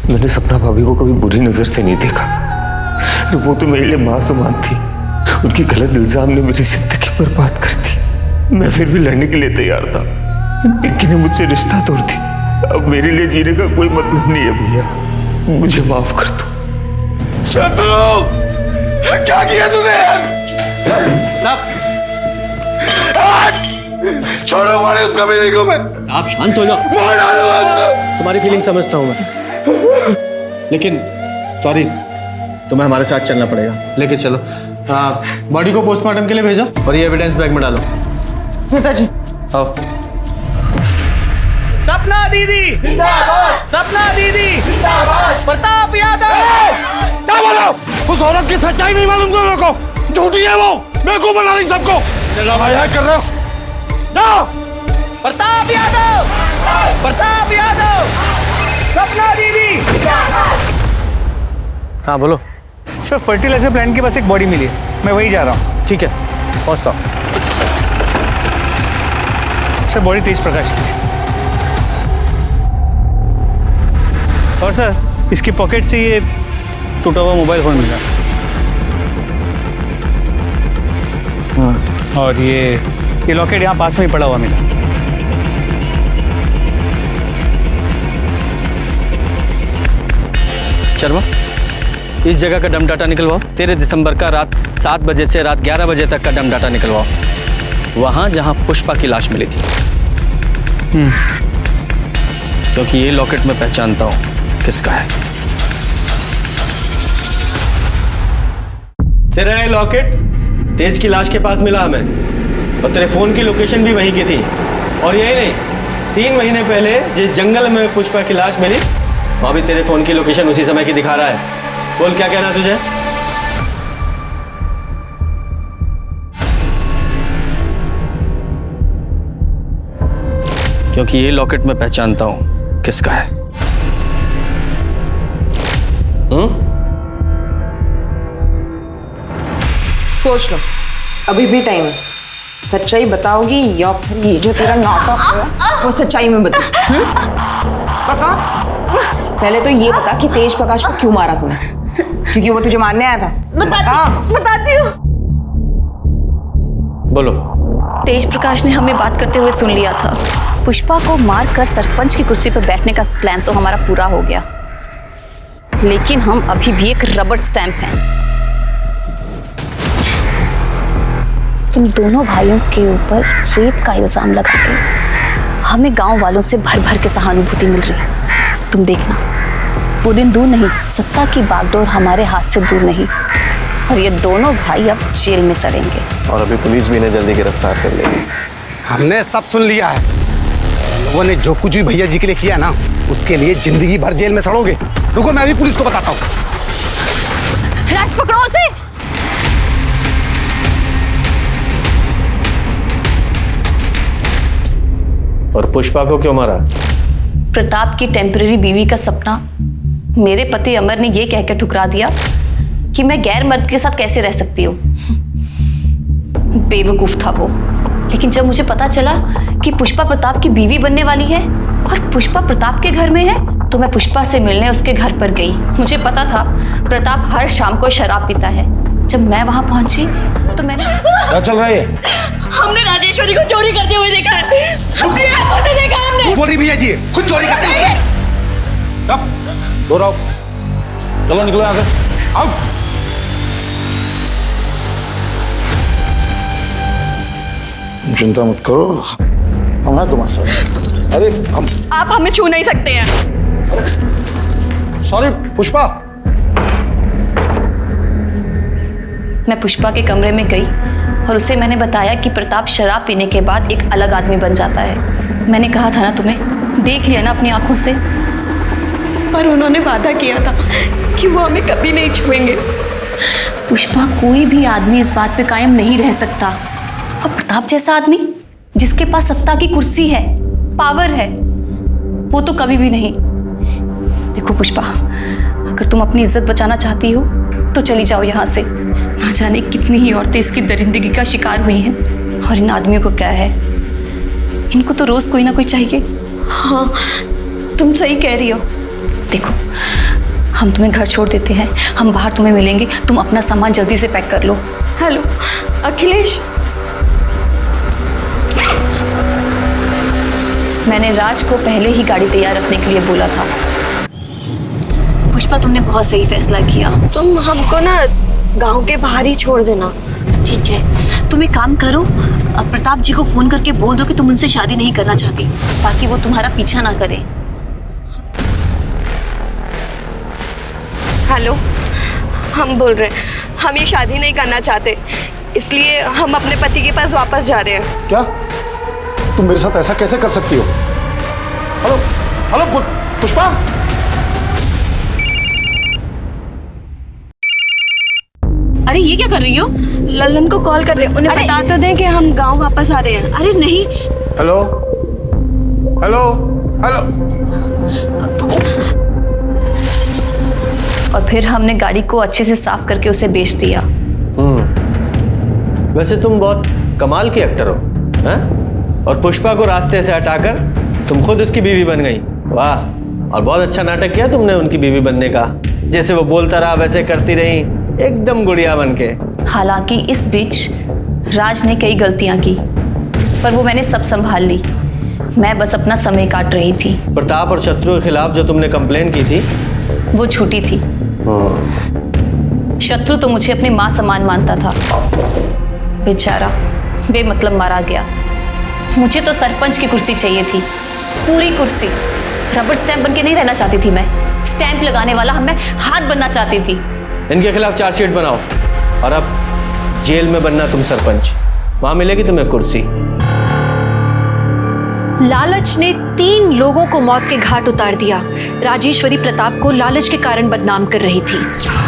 S7: मैंने सपना भाभी को कभी बुरी नजर से नहीं देखा। वो तो मेरे लिए मां समान थी। उनकी गलत इल्जाम ने मेरी जिंदगी बर्बाद कर दी। मैं फिर भी लड़ने के लिए तैयार था। पिंकी ने मुझसे रिश्ता तोड़ दी। अब मेरे लिए जीने का कोई मतलब नहीं है भैया, मुझे माफ कर दो।
S6: शत्रु, क्या किया तूने यार? छोड़ो मारे उसका मेरे को। मैं
S5: आप शांत हो जाओ।
S6: मार डालूंगा उसको।
S5: तुम्हारी फीलिंग समझता हूं मैं, लेकिन सॉरी, तुम्हें हमारे साथ चलना पड़ेगा। लेके चलो। बॉडी को पोस्टमार्टम के लिए भेजो और ये एविडेंस बैग में डालो।
S8: स्मिता जी।
S5: आओ। सपना दीदी जिंदाबाद, सपना दीदी जिंदाबाद, प्रताप यादव।
S12: क्या बोलो? उस औरत की सच्चाई नहीं मालूम तुम लोगों को? झूठी है वो, मेरे को बना रही सबको। भाई कर रहे हो? जाओ।
S5: प्रताप यादव, प्रताप यादव, सपना दीदी। हाँ बोलो।
S11: सर फर्टिलाइजर प्लांट के पास एक बॉडी मिली है, मैं वही जा रहा हूँ।
S5: ठीक है, पहुँचता हूँ।
S11: सर बॉडी तेज प्रकाश की है। और सर इसकी पॉकेट से ये टूटा हुआ मोबाइल फोन मिला। और ये लॉकेट यहाँ पास में ही पड़ा हुआ मिला।
S5: शर्मा, इस जगह का डम डाटा निकलवाओ। 13 दिसंबर का रात 7 बजे से रात 11 बजे तक का डम डाटा निकलवाओ, वहां जहां पुष्पा की लाश मिली थी। क्योंकि ये लॉकेट मैं पहचानता हूं किसका है। तेरा ये लॉकेट तेज की लाश के पास मिला हमें, और तेरे फोन की लोकेशन भी वहीं की थी। और यही नहीं, 3 महीने पहले जिस जंगल में पुष्पा की लाश मिली, वहां भी तेरे फोन की लोकेशन उसी समय की दिखा रहा है। बोल क्या कहना तुझे? क्योंकि ये लॉकेट मैं पहचानता हूं किसका है।
S8: सोच लो, अभी भी टाइम है। सच्चाई बताओगी या फिर ये जो तेरा नाटक है वो सच्चाई में बता? बता। पहले तो ये बता कि तेज प्रकाश को क्यों मारा तूने? क्योंकि वो तुझे मारने आया था।
S3: बताती हूँ।
S5: बोलो।
S3: तेज प्रकाश ने हमें बात करते हुए सुन लिया था। पुष्पा को मारकर सरपंच की कुर्सी पर बैठने का प्लान तो हमारा पूरा हो गया, लेकिन हम अभी भी एक रबर स्टैंप हैं। इन दोनों भाइयों के ऊपर रेप का इल्जाम लगा के हमें गांव वालों से भर भर के सहानुभूति मिल रही है। तुम देखना, वो दिन दूर नहीं, सत्ता की बागडोर हमारे हाथ से दूर नहीं, और ये दोनों भाई अब जेल में सड़ेंगे।
S16: और अभी पुलिस भी इन्हें जल्दी गिरफ्तार कर लेगी।
S12: हमने सब सुन लिया है। लोगों ने जो कुछ भी भैया जी के लिए किया ना, उसके लिए जिंदगी भर जेल में सड़ोगे। रुको, मैं भी पुलिस को बताता हूँ।
S3: राज पकड़ो उसे।
S5: और पुष्पा को क्यों मारा?
S3: प्रताप की टेम्परेरी बीवी का सपना मेरे पति अमर ने यह कहकर ठुकरा दिया कि मैं गैर मर्द के साथ कैसे रह सकती हूँ। बेवकूफ था वो। लेकिन जब मुझे पता चला कि पुष्पा प्रताप की बीवी बनने वाली है और पुष्पा प्रताप के घर में है, तो मैं पुष्पा से मिलने उसके घर पर गई। मुझे पता था प्रताप हर शाम को शराब पीता है। जब मैं वहां पहुंची तो मैंने
S6: क्या चल रहा है?
S15: हमने राजेश्वरी को चोरी करते हुए देखा है। अपनी आंखों से देखा हमने।
S12: बोली भैया जी खुद चोरी करते हैं।
S6: दोहराओ। चलो निकलो यहाँ से। आओ। चिंता मत करो, हम हैं तुम्हारे साथ। अरे हम
S15: आप हमें छू नहीं सकते हैं।
S6: सॉरी पुष्पा।
S3: मैं पुष्पा के कमरे में गई और उसे मैंने बताया कि प्रताप शराब पीने के बाद एक अलग आदमी बन जाता है। मैंने कहा था ना तुम्हें, देख लिया ना अपनी आंखों से।
S15: पर उन्होंने वादा किया था कि वो हमें कभी नहीं छुएंगे।
S3: पुष्पा, कोई भी आदमी इस बात पे कायम नहीं रह सकता, और प्रताप जैसा आदमी जिसके पास सत्ता की कुर्सी है, पावर है, वो तो कभी भी नहीं। देखो पुष्पा, अगर तुम अपनी इज्जत बचाना चाहती हो तो चली जाओ यहाँ से। ना जाने कितनी ही औरतें इसकी दरिंदगी का शिकार हुई हैं, और इन आदमियों को क्या है, इनको तो रोज कोई ना कोई चाहिए।
S15: हाँ, तुम सही कह रही हो।
S3: देखो, हम तुम्हें घर छोड़ देते हैं, हम बाहर तुम्हें मिलेंगे। तुम अपना सामान जल्दी से पैक कर लो।
S15: हेलो अखिलेश।
S3: मैंने राज को पहले ही गाड़ी तैयार रखने के लिए बोला था। पुष्पा, तुमने बहुत सही फैसला किया।
S15: तुम हमको ना गांव के बाहर ही छोड़ देना।
S3: ठीक है, तुम एक काम करो, अब प्रताप जी को फोन करके बोल दो कि तुम उनसे शादी नहीं करना चाहती, ताकि वो तुम्हारा पीछा ना करे।
S15: हेलो, हम बोल रहे हैं, हम ये शादी नहीं करना चाहते। इसलिए हम अपने पति के पास वापस जा रहे हैं।
S6: क्या तुम मेरे साथ ऐसा कैसे कर सकती हो? Hello hello Pushpa.
S3: अरे ये क्या कर रही हो?
S15: लल्लन को कॉल कर रहे हैं, उन्हें बता तो दें कि हम गांव वापस आ रहे हैं।
S3: अरे नहीं।
S2: Hello hello hello.
S3: और फिर हमने गाड़ी को अच्छे से साफ करके उसे बेच दिया।
S5: वैसे तुम बहुत कमाल की एक्टर हो, हैं? और पुष्पा को रास्ते से हटाकर तुम खुद उसकी बीवी बन गई। वाह, और बहुत अच्छा नाटक किया तुमने उनकी बीवी बनने का। जैसे वो बोलता रहा वैसे करती रही, एकदम गुड़िया बन के।
S3: हालांकि इस बीच राज ने कई गलतियां की, पर वो मैंने सब संभाल ली। मैं बस अपना समय काट रही थी।
S5: प्रताप और शत्रु के खिलाफ जो तुमने कंप्लेन की थी
S3: वो झूठी थी। शत्रु तो मुझे अपनी माँ समान मानता था, बेचारा बेमतलब मारा गया। मुझे तो सरपंच की कुर्सी चाहिए थी, पूरी कुर्सी। रबर स्टैंप बन के नहीं रहना चाहती थी मैं, स्टैंप लगाने वाला मैं हाथ बनना चाहती थी।
S5: इनके खिलाफ चार्जशीट बनाओ और अब जेल में बनना तुम सरपंच, वहां मिलेगी तुम्हें कुर्सी।
S1: लालच ने 3 लोगों को मौत के घाट उतार दिया। राजेश्वरी प्रताप को लालच के कारण बदनाम कर रही थी।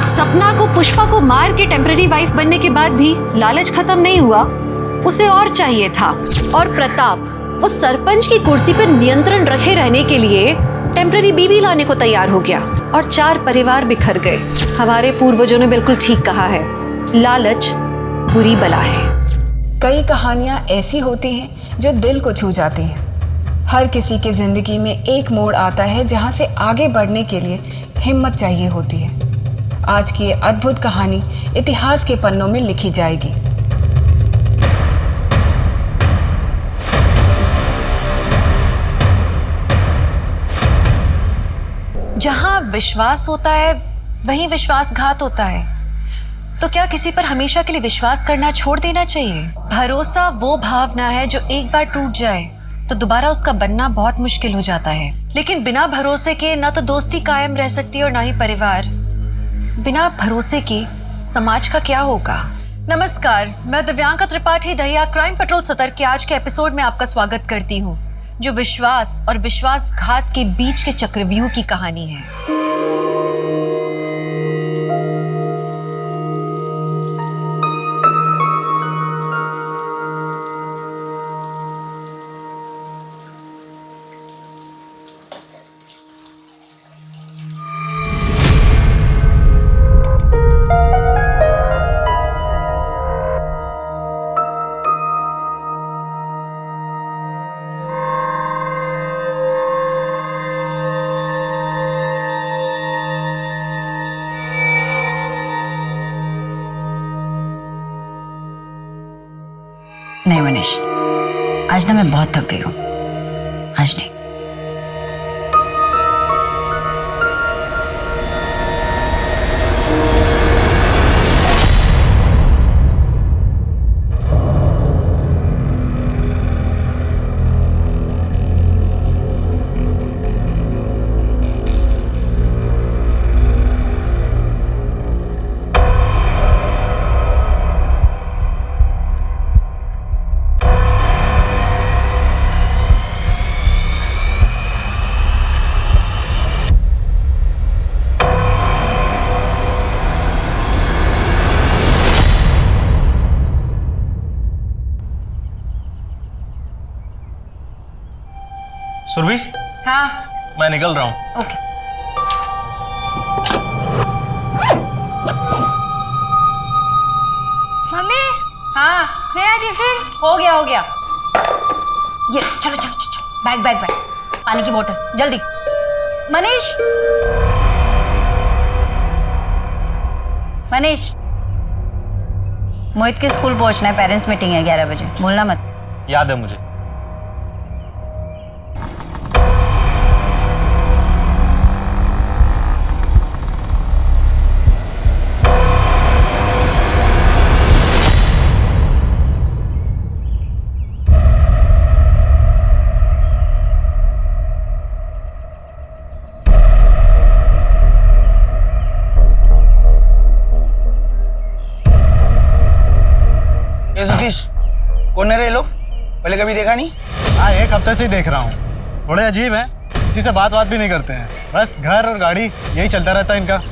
S1: सपना को पुष्पा को मार के टेम्पररी वाइफ बनने के बाद भी लालच खत्म नहीं हुआ, उसे और चाहिए था। और प्रताप वो सरपंच की कुर्सी पर नियंत्रण रखे रहने के लिए टेम्पररी बीवी लाने को तैयार हो गया और 4 परिवार बिखर गए। हमारे पूर्वजों ने बिल्कुल ठीक कहा है, लालच बुरी बला है।
S8: कई कहानियाँ ऐसी होती हैं जो दिल को छू जाती हैं। हर किसी की जिंदगी में एक मोड़ आता है जहाँ से आगे बढ़ने के लिए हिम्मत चाहिए होती है। आज की ये अद्भुत कहानी इतिहास के पन्नों में लिखी जाएगी।
S1: जहाँ विश्वास होता है वहीं विश्वासघात होता है। तो क्या किसी पर हमेशा के लिए विश्वास करना छोड़ देना चाहिए? भरोसा वो भावना है जो एक बार टूट जाए तो दोबारा उसका बनना बहुत मुश्किल हो जाता है। लेकिन बिना भरोसे के ना तो दोस्ती कायम रह सकती और ना ही परिवार। बिना भरोसे के समाज का क्या होगा? नमस्कार, मैं दिव्यांका त्रिपाठी दहिया क्राइम पेट्रोल सतर्क के आज के एपिसोड में आपका स्वागत करती हूँ, जो विश्वास और विश्वासघात के बीच के चक्रव्यूह की कहानी है।
S17: नहीं मनीष, आज ना मैं बहुत थक गई हूँ। आज नहीं।
S16: सुरभि,
S17: हाँ
S16: मैं निकल रहा हूँ।
S17: ओके।
S14: मम्मी,
S17: हाँ
S14: मेरा टिफिन
S17: हो गया हो गया। ये चलो चलो चलो, बैग बैग बैग, पानी की बोतल जल्दी। मनीष, मनीष, मोहित के स्कूल पहुंचना है, पेरेंट्स मीटिंग है 11 बजे, भूलना मत।
S16: याद है मुझे।
S9: नीतीश, कौन है रे लोग? पहले कभी देखा नहीं?
S11: हाँ, एक हफ्ते से ही देख रहा हूँ। थोड़े अजीब हैं, किसी से बात भी नहीं करते हैं, बस घर और गाड़ी यही चलता रहता है इनका।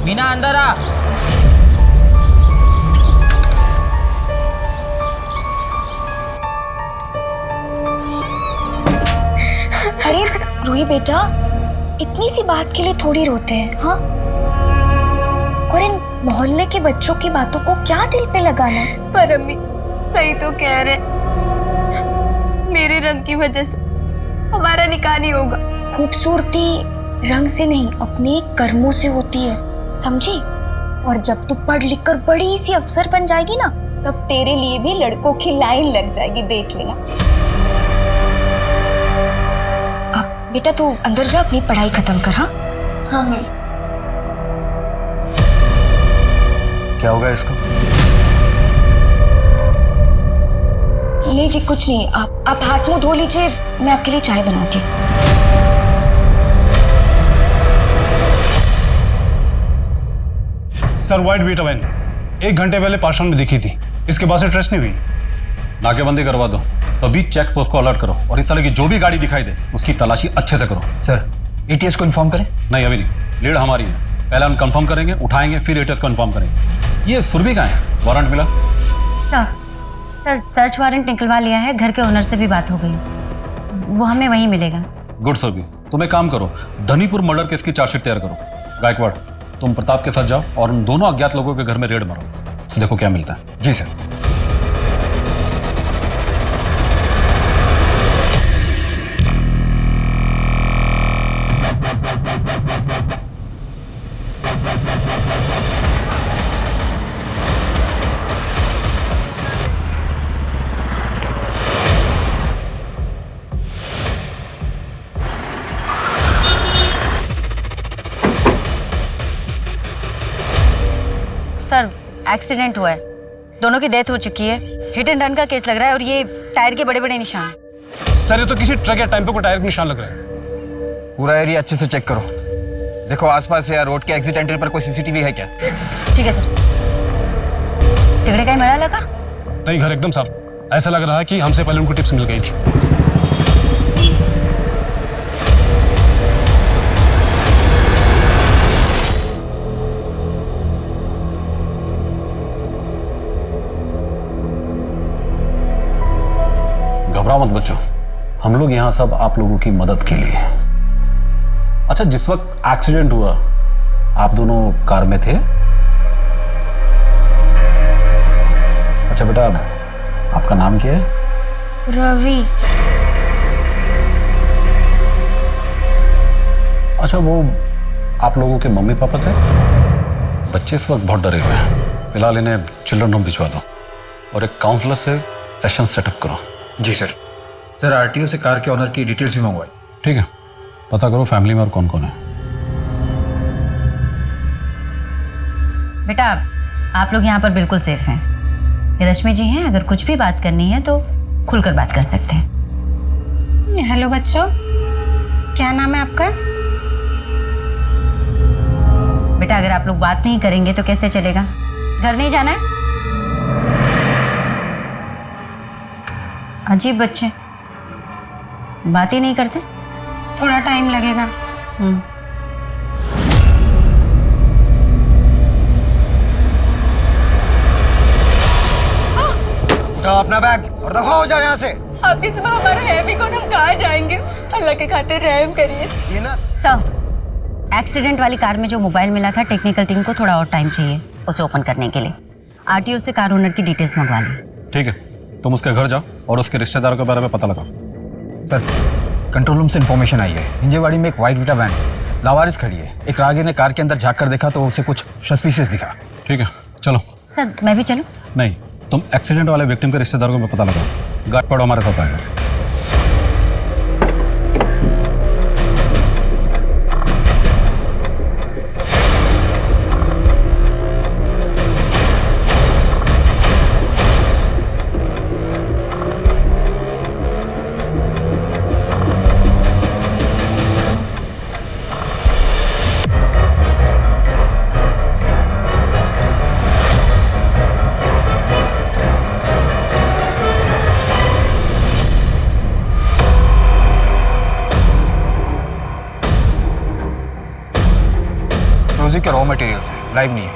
S9: मीना अंदर आ।
S18: अरे रूही बेटा, इतनी सी बात के लिए थोड़ी रोते हैं, हाँ? और इन मोहल्ले के बच्चों की बातों को क्या दिल पे लगाना है?
S14: पर अम्मी सही तो कह रहे, मेरे रंग की वजह से हमारा निकाह नहीं होगा।
S18: खूबसूरती रंग से नहीं, अपने कर्मों से होती है, समझी? और जब तू पढ़ लिख कर बड़ी सी अफसर बन जाएगी ना, तब तेरे लिए भी लड़कों की लाइन लग जाएगी, देख लेना। अब बेटा तू अंदर जा, अपनी पढ़ाई खत्म कर। हाँ हाँ।
S9: क्या होगा इसको?
S18: नहीं जी कुछ नहीं, आप हाथ मुंह धो लीजिए, मैं आपके लिए चाय बनाती हूँ।
S12: सर, व्हाइट बीटोवेन 1 घंटे पहले पार्शन में दिखी थी, इसके बाद से ट्रेस नहीं हुई।
S19: नाकेबंदी करवा दो, तभी चेक पोस्ट को अलर्ट करो और इस तरह की जो भी गाड़ी दिखाई दे उसकी तलाशी अच्छे से करो।
S9: सर, एटीएस को इन्फॉर्म करें?
S19: नहीं, अभी नहीं, लीड हमारी है, पहले हम कंफर्म करेंगे, उठाएंगे, फिर एटीएस को इन्फॉर्म करेंगे। ये सुरभि कहाँ है? वारंट मिला?
S17: सर सर्च वारंट निकलवा लिया है, घर के ओनर से भी बात हो गई, वो हमें वहीं मिलेगा।
S19: गुड सुरभि, तुम एक काम करो, धनीपुर मर्डर केस की चार्जशीट तैयार करो। गायकवाड़, तुम प्रताप के साथ जाओ और उन दोनों अज्ञात लोगों के घर में रेड मारो, देखो क्या मिलता है। जी सर।
S17: सर, एक्सीडेंट हुआ है, दोनों की डेथ हो चुकी है, हिट एंड रन का केस लग रहा है और ये टायर के बड़े बड़े निशान।
S12: सर, ये तो किसी ट्रक या टेम्पो को टायर के निशान लग रहा है।
S9: पूरा एरिया अच्छे से चेक करो, देखो आसपास या रोड के एग्जिट एंट्री पर कोई सीसीटीवी है क्या?
S17: ठीक है सर। तिगड़े का ही मेला लगा?
S12: नहीं, घर एकदम साफ, ऐसा लग रहा है कि हमसे पहले उनको टिप्स मिल गई थी।
S19: घबराओ मत बच्चों, हम लोग यहाँ सब आप लोगों की मदद के लिए। अच्छा, जिस वक्त एक्सीडेंट हुआ आप दोनों कार में थे? अच्छा बेटा, आपका नाम क्या है?
S18: रवि।
S19: अच्छा, वो आप लोगों के मम्मी पापा थे? बच्चे इस वक्त बहुत डरे हुए हैं, फिलहाल इन्हें चिल्ड्रन होम भिजवा दो और एक काउंसलर से सेशन सेटअप करो।
S9: जी सर। सर, आरटीओ से कार के ऑनर की डिटेल्स भी मंगवाई।
S19: ठीक है, पता करो फैमिली में और कौन कौन है।
S17: बेटा, आप लोग यहाँ पर बिल्कुल सेफ हैं। ये रश्मि जी हैं, अगर कुछ भी बात करनी है तो खुलकर बात कर सकते हैं।
S18: हेलो बच्चों, क्या नाम है आपका?
S17: बेटा, अगर आप लोग बात नहीं करेंगे तो कैसे चलेगा? घर नहीं जाना है? अजीब बच्चे, बात ही नहीं करते।
S18: थोड़ा टाइम लगेगा।
S9: उठाओ अपना बैग और दफा हो जाओ यहाँ से।
S14: आपके सिवा हमारा है भी कौन, हम कहाँ जाएंगे? अल्लाह के खातिर रहम करिए।
S9: ये ना
S17: सर, एक्सीडेंट वाली कार में जो मोबाइल मिला था, टेक्निकल टीम को थोड़ा और टाइम चाहिए उसे ओपन करने के लिए। आरटीओ से कार ओनर की डिटेल्स मंगवा ली।
S19: ठीक है, तुम उसके घर जाओ और उसके रिश्तेदारों के बारे में पता लगाओ।
S9: सर, कंट्रोल रूम से इन्फॉर्मेशन आई है, हिंजेवाड़ी में एक व्हाइट विटा वैन लावारिस खड़ी है। एक राहगीर ने कार के अंदर झांक कर देखा तो उसे कुछ सस्पिशियस दिखा।
S19: ठीक है, चलो।
S17: सर, मैं भी चलूं?
S19: नहीं, तुम एक्सीडेंट वाले विक्टिम के रिश्तेदारों में पता लगाओ। गायकवाड़ हमारे साथ आएगा।
S20: के रॉ मटेरियल्स हैं, लाइव नहीं है।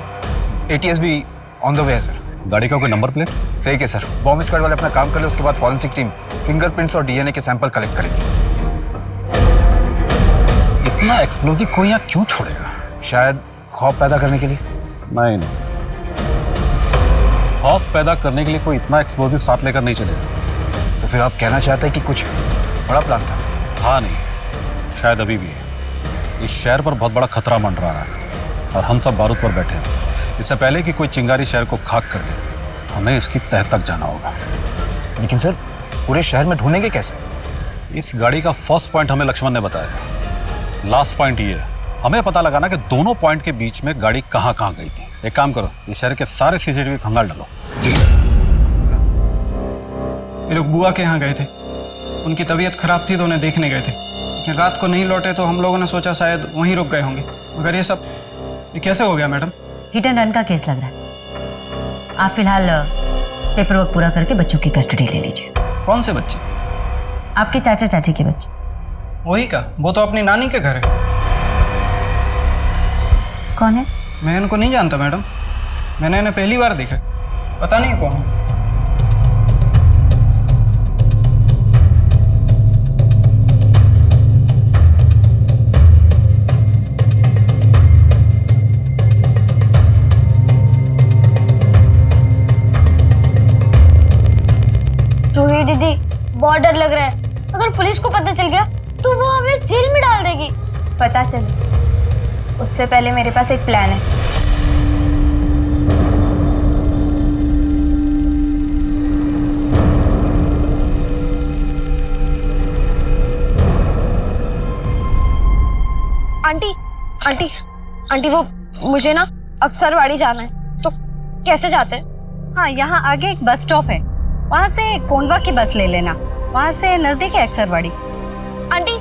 S20: एटीएस भी ऑन द वे है सर।
S19: गाड़ी का कोई नंबर प्लेट?
S20: फेक है सर। बॉम्ब स्क्वाड वाले अपना काम कर ले, उसके बाद फॉरेंसिक टीम फिंगरप्रिंट्स और डीएनए के सैंपल कलेक्ट करेगी।
S19: इतना एक्सप्लोजिव कोई यहाँ क्यों छोड़ेगा?
S20: शायद खौफ पैदा करने के लिए।
S19: नहीं, खौफ पैदा करने के लिए कोई इतना एक्सप्लोजिव साथ लेकर नहीं चलेगा।
S20: तो फिर आप कहना चाहते हैं कि कुछ बड़ा प्लान था?
S19: हाँ नहीं, शायद अभी भी है। इस शहर पर बहुत बड़ा खतरा मंडरा रहा है और हम सब बारूद पर बैठे हैं। इससे पहले कि कोई चिंगारी शहर को खाक कर दे, हमें इसकी तह तक जाना होगा।
S20: लेकिन सर, पूरे शहर में ढूंढेंगे कैसे?
S19: इस गाड़ी का फर्स्ट पॉइंट हमें लक्ष्मण ने बताया था। लास्ट पॉइंट ये है, हमें पता लगाना कि दोनों पॉइंट के बीच में गाड़ी कहाँ कहाँ गई थी। एक काम करो, इस शहर के सारे सीसीटीवी खंगाल डालो।
S20: जी सर।
S11: ये लोग बुआ के यहाँ गए थे, उनकी तबीयत खराब थी तो उन्हें देखने गए थे, लेकिन रात को नहीं लौटे तो हम लोगों ने सोचा शायद वहीं रुक गए होंगे। मगर ये कैसे हो गया मैडम?
S17: हिट एंड रन का केस लग रहा है। आप फिलहाल पेपर वर्क पूरा करके बच्चों की कस्टडी ले लीजिए।
S11: कौन से बच्चे?
S17: आपके चाचा चाची के बच्चे।
S11: वही का? वो तो अपनी नानी के घर है।
S17: कौन है?
S11: मैं इनको नहीं जानता मैडम, मैंने इन्हें पहली बार देखा, पता नहीं कौन है।
S18: रूही दीदी, बहुत डर लग रहा है। अगर पुलिस को पता चल गया तो वो हमें जेल में डाल देगी।
S3: पता चले उससे पहले मेरे पास एक प्लान है।
S18: आंटी आंटी आंटी, वो मुझे ना अक्सरवाड़ी जाना है, तो कैसे जाते हैं?
S17: हाँ, यहाँ आगे एक बस स्टॉप है, वहाँ से कोंडवा की बस ले लेना, वहाँ से नजदीक है अक्सरवाड़ी।
S18: आंटी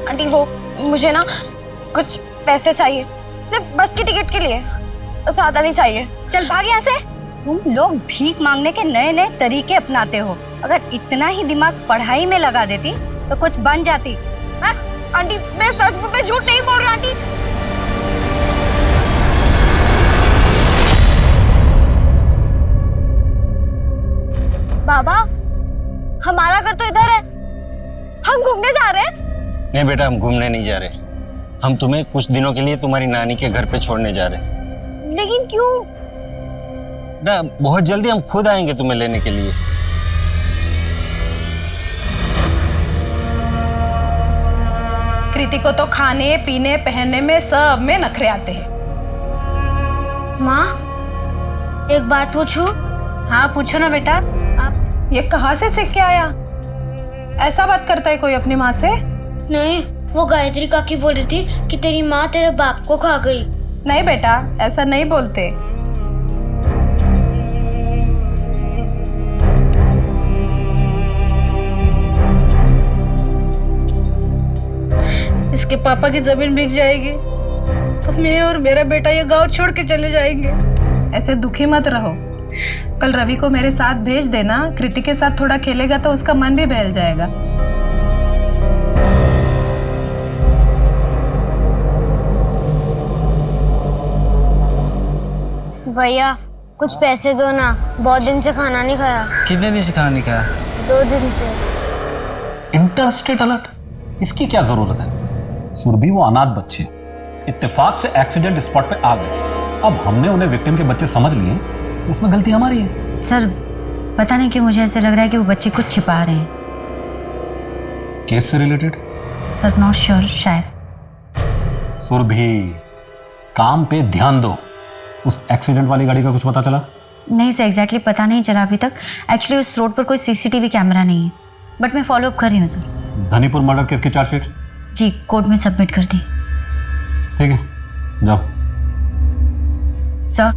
S18: आंटी, वो मुझे ना कुछ पैसे चाहिए, सिर्फ बस की टिकट के लिए, ज्यादा नहीं चाहिए।
S17: चल भाग यहाँ से। तुम लोग भीख मांगने के नए नए तरीके अपनाते हो। अगर इतना ही दिमाग पढ़ाई में लगा देती तो कुछ बन जाती।
S18: आंटी, मैं सच में झूठ नहीं बोल रहा आंटी। बाबा, हमारा घर तो इधर है, हम घूमने जा रहे हैं।
S9: नहीं बेटा, हम घूमने नहीं जा रहे, हम तुम्हें कुछ दिनों के लिए तुम्हारी नानी के घर पे छोड़ने जा रहे हैं।
S18: लेकिन क्यों?
S9: ना, बहुत जल्दी हम खुद आएंगे तुम्हें लेने के लिए।
S13: कृति को तो खाने पीने पहनने में सब में नखरे आते हैं।
S18: माँ, एक बात पूछूं?
S17: हाँ पूछो ना बेटा।
S13: आप ये कहाँ से सीख के आया? ऐसा बात करता है कोई अपनी माँ से?
S18: नहीं, वो गायत्री काकी बोल रही थी कि तेरी माँ तेरे बाप को खा गई।
S13: नहीं बेटा, ऐसा नहीं बोलते।
S17: इसके पापा की जमीन बिक जाएगी तो मैं और मेरा बेटा ये गांव छोड़ के चले जाएंगे।
S13: ऐसे दुखी मत रहो, कल रवि को मेरे साथ भेज देना, कृति के साथ थोड़ा खेलेगा तो उसका मन भी बहल जाएगा।
S18: भैया, कुछ पैसे दो ना, बहुत दिन से खाना नहीं खाया।
S9: कितने दिन से खाना नहीं खाया?
S18: 2 दिन से।
S19: इंटरस्टेट अलर्ट, इसकी क्या जरूरत है? सुरभि वो अनाथ बच्चे इत्तेफाक से एक्सीडेंट स्पॉट पे आ गए। अब हमने उन्हें विक्टिम के बच्चे समझ लिए तो इसमें गलती हमारी है।
S17: सर, पता नहीं क्यों मुझे ऐसे लग रहा है कि वो बच्चे कुछ छिपा रहे हैं।
S19: केस से रिलेटेड?
S17: सर, नॉट श्योर, शायद।
S19: सुरभि, काम पे ध्यान दो। उस एक्सीडेंट वाली गाड़ी का कुछ पता चला?
S17: नहीं सर, एग्जैक्टली पता नहीं चला अभी तक। एक्चुअली उस रोड पर कोई सीसीटीवी कैमरा नहीं है, बट मैं फॉलो अप कर रही हूँ सर।
S19: धनीपुर मर्डर केस की चार्जशीट?
S17: जी, कोर्ट में सबमिट कर दी।
S19: ठीक है, जाओ।
S17: सर,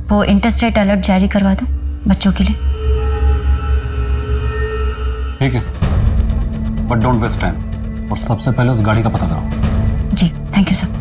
S17: वो इंटरस्टेट अलर्ट जारी करवा दो बच्चों के लिए।
S19: ठीक है, बट डोंट वेस्ट टाइम, और सबसे पहले उस गाड़ी का पता करो।
S17: जी, थैंक यू सर।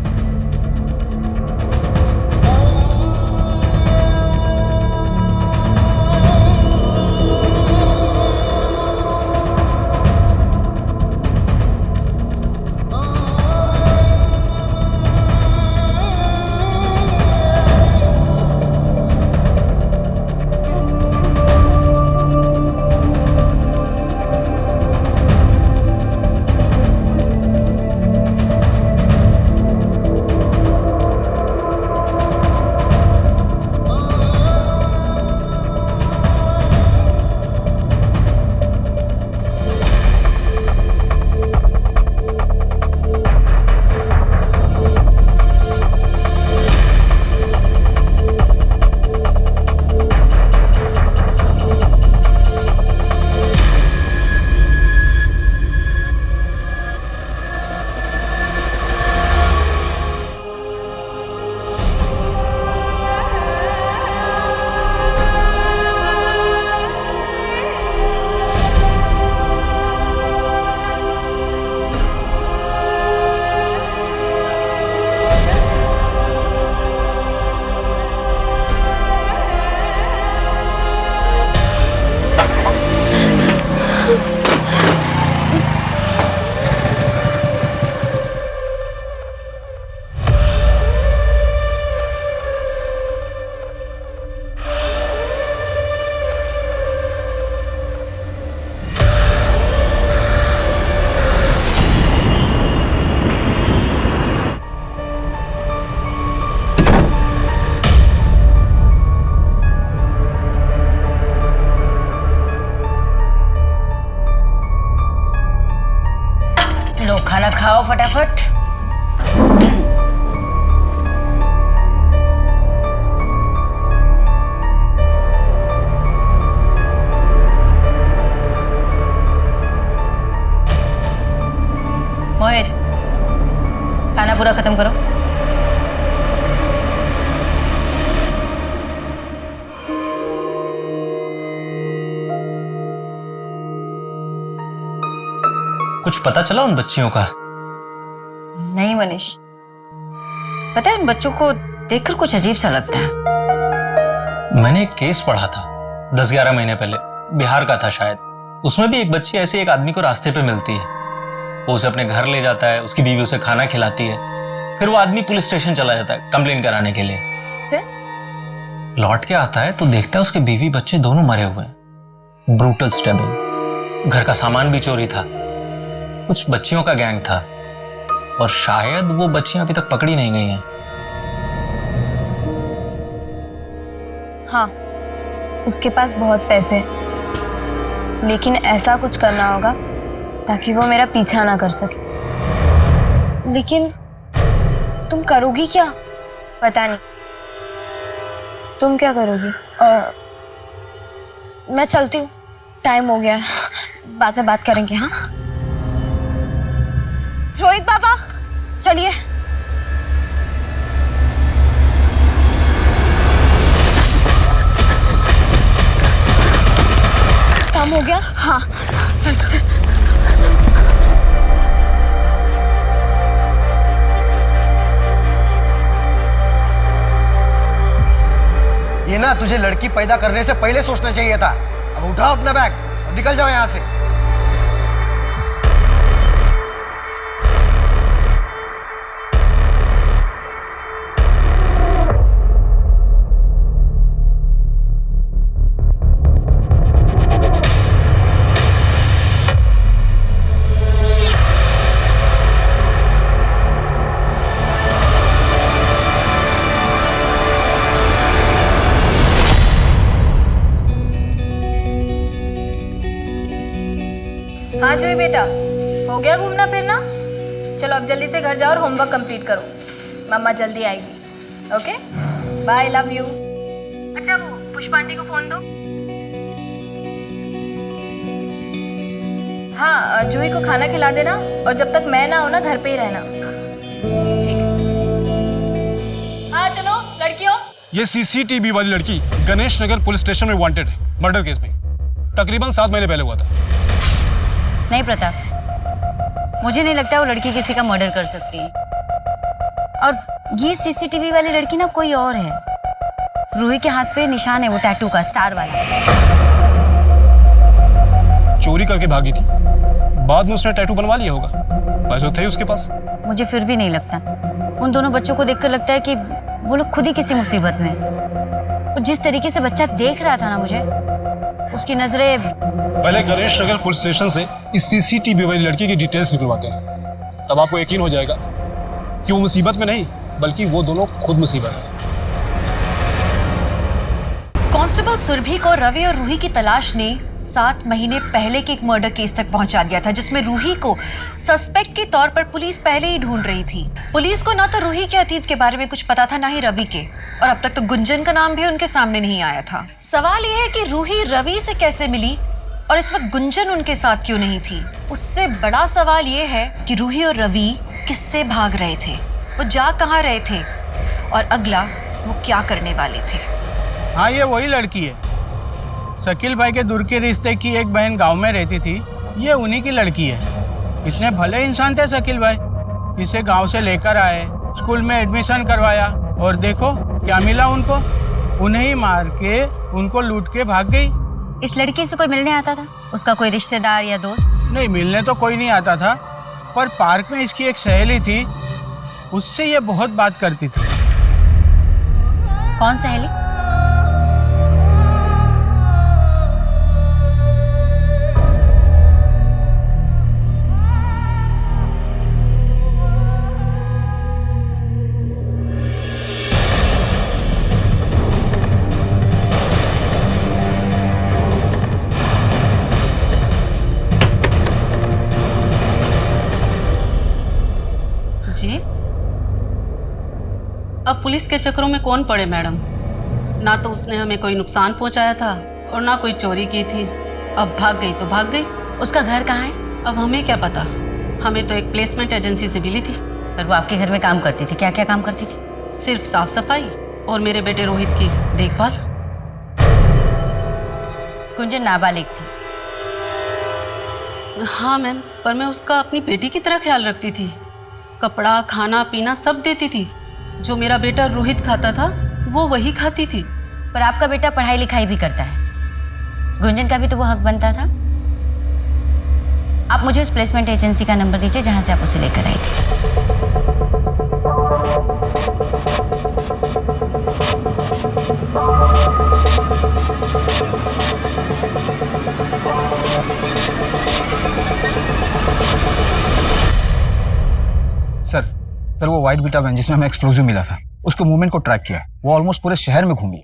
S5: कुछ पता चला उन बच्चियों का?
S17: नहीं मनीष, पता है उन बच्चों को देखकर कुछ अजीब सा लगता है।
S5: मैंने एक केस पढ़ा था 10-11 महीने पहले, बिहार का था शायद। उसमें भी एक बच्ची ऐसे एक आदमी को रास्ते पे मिलती है, वो उसे अपने घर ले जाता है, उसकी बीवी उसे खाना खिलाती है, फिर वो आदमी पुलिस स्टेशन चला जाता है कंप्लेन कराने के लिए। लौट के आता है तो देखता है उसके बीवी बच्चे दोनों मरे हुए हैं, ब्रूटल स्टैबिंग। घर का सामान भी चोरी था, कुछ बच्चियों का गैंग था, और शायद वो बच्चियां अभी तक पकड़ी नहीं गई हैं।
S18: हाँ, उसके पास बहुत पैसे, लेकिन ऐसा कुछ करना होगा ताकि वो मेरा पीछा ना कर सके। लेकिन तुम करोगी क्या? पता नहीं। तुम क्या करोगी? मैं चलती हूँ, टाइम हो गया है, बाद में बात करेंगे। हाँ रोहित बाबा, चलिए। काम हो गया? हाँ चल।
S9: ये ना तुझे लड़की पैदा करने से पहले सोचना चाहिए था। अब उठाओ अपना बैग और निकल जाओ यहाँ से।
S18: हाँ जोई बेटा, हो गया घूमना फिरना? चलो अब जल्दी से घर जाओ और होमवर्क कंप्लीट करो, मम्मा जल्दी आएगी। Okay bye, love you. अच्छा वो पुष्पा आंटी को फोन दो। हाँ जूही को खाना खिला देना, और जब तक मैं ना हो ना घर पे ही रहना। ठीक है। हाँ चलो लड़कियों।
S12: ये सीसीटीवी वाली लड़की गणेश नगर पुलिस स्टेशन में वांटेड है मर्डर केस में। तकरीबन 7 महीने पहले हुआ था।
S17: नहीं प्रताप, मुझे नहीं लगता वो लड़की किसी का मर्डर कर सकती है। और ये सीसीटीवी वाली लड़की ना कोई और है। रूही के हाथ पे निशान है वो टैटू का, स्टार वाला।
S12: चोरी करके भागी थी, बाद में उसने टैटू बनवा लिया होगा, पैसे थे उसके पास।
S17: मुझे फिर भी नहीं लगता। उन दोनों बच्चों को देखकर लगता है कि वो लोग खुद ही किसी मुसीबत में। तो जिस तरीके से बच्चा देख रहा था ना मुझे, उसकी नजरें।
S12: पहले गणेश नगर पुलिस स्टेशन से इस सीसीटीवी वाली लड़की की डिटेल्स निकलवाते हैं, तब आपको यकीन हो जाएगा कि वो मुसीबत में नहीं बल्कि वो दोनों खुद मुसीबत है।
S1: कांस्टेबल सुरभि को रवि और रूही की तलाश ने 7 महीने पहले के एक मर्डर केस तक पहुंचा दिया था, जिसमें रूही को सस्पेक्ट के तौर पर पुलिस पहले ही ढूंढ रही थी। पुलिस को ना तो रूही के अतीत के बारे में कुछ पता था, ना ही रवि के, और अब तक तो गुंजन का नाम भी उनके सामने नहीं आया था। सवाल यह है कि रूही रवि से कैसे मिली और इस वक्त गुंजन उनके साथ क्यों नहीं थी। उससे बड़ा सवाल यह है कि रूही और रवि किससे भाग रहे थे, वो जा कहाँ रहे थे, और अगला वो क्या करने वाले थे।
S21: हाँ ये वही लड़की है। शकील भाई के दूर के रिश्ते की एक बहन गांव में रहती थी, ये उन्हीं की लड़की है। इतने भले इंसान थे शकील भाई, इसे गांव से लेकर आए, स्कूल में एडमिशन करवाया, और देखो क्या मिला उनको, उन्हें ही मार के उनको लूट के भाग गई।
S17: इस लड़की से कोई मिलने आता था? उसका कोई रिश्तेदार या दोस्त?
S21: नहीं, मिलने तो कोई नहीं आता था, पर पार्क में इसकी एक सहेली थी, उससे ये बहुत बात करती थी।
S17: कौन सहेली?
S22: जी अब पुलिस के चक्करों में कौन पड़े मैडम। ना तो उसने हमें कोई नुकसान पहुंचाया था और ना कोई चोरी की थी। अब भाग गई तो भाग गई।
S17: उसका घर कहाँ है?
S22: अब हमें क्या पता, हमें तो एक प्लेसमेंट एजेंसी से मिली थी।
S17: पर वो आपके घर में काम करती थी? क्या क्या काम करती थी?
S22: सिर्फ साफ सफाई और मेरे बेटे रोहित की देखभाल।
S17: गुंजन नाबालिग थी,
S22: हाँ मैम, पर मैं उसका अपनी बेटी की तरह ख्याल रखती थी। कपड़ा, खाना पीना सब देती थी। जो मेरा बेटा रोहित खाता था वो वही खाती थी।
S17: पर आपका बेटा पढ़ाई लिखाई भी करता है, गुंजन का भी तो वो हक बनता था। आप मुझे उस प्लेसमेंट एजेंसी का नंबर दीजिए जहां से आप उसे लेकर आई थी।
S20: सर वो वाइट बीटा वैन जिसमें हमें एक्सप्लोजिव मिला था, उसके मूवमेंट को ट्रैक किया। वो ऑलमोस्ट पूरे शहर में घूमी।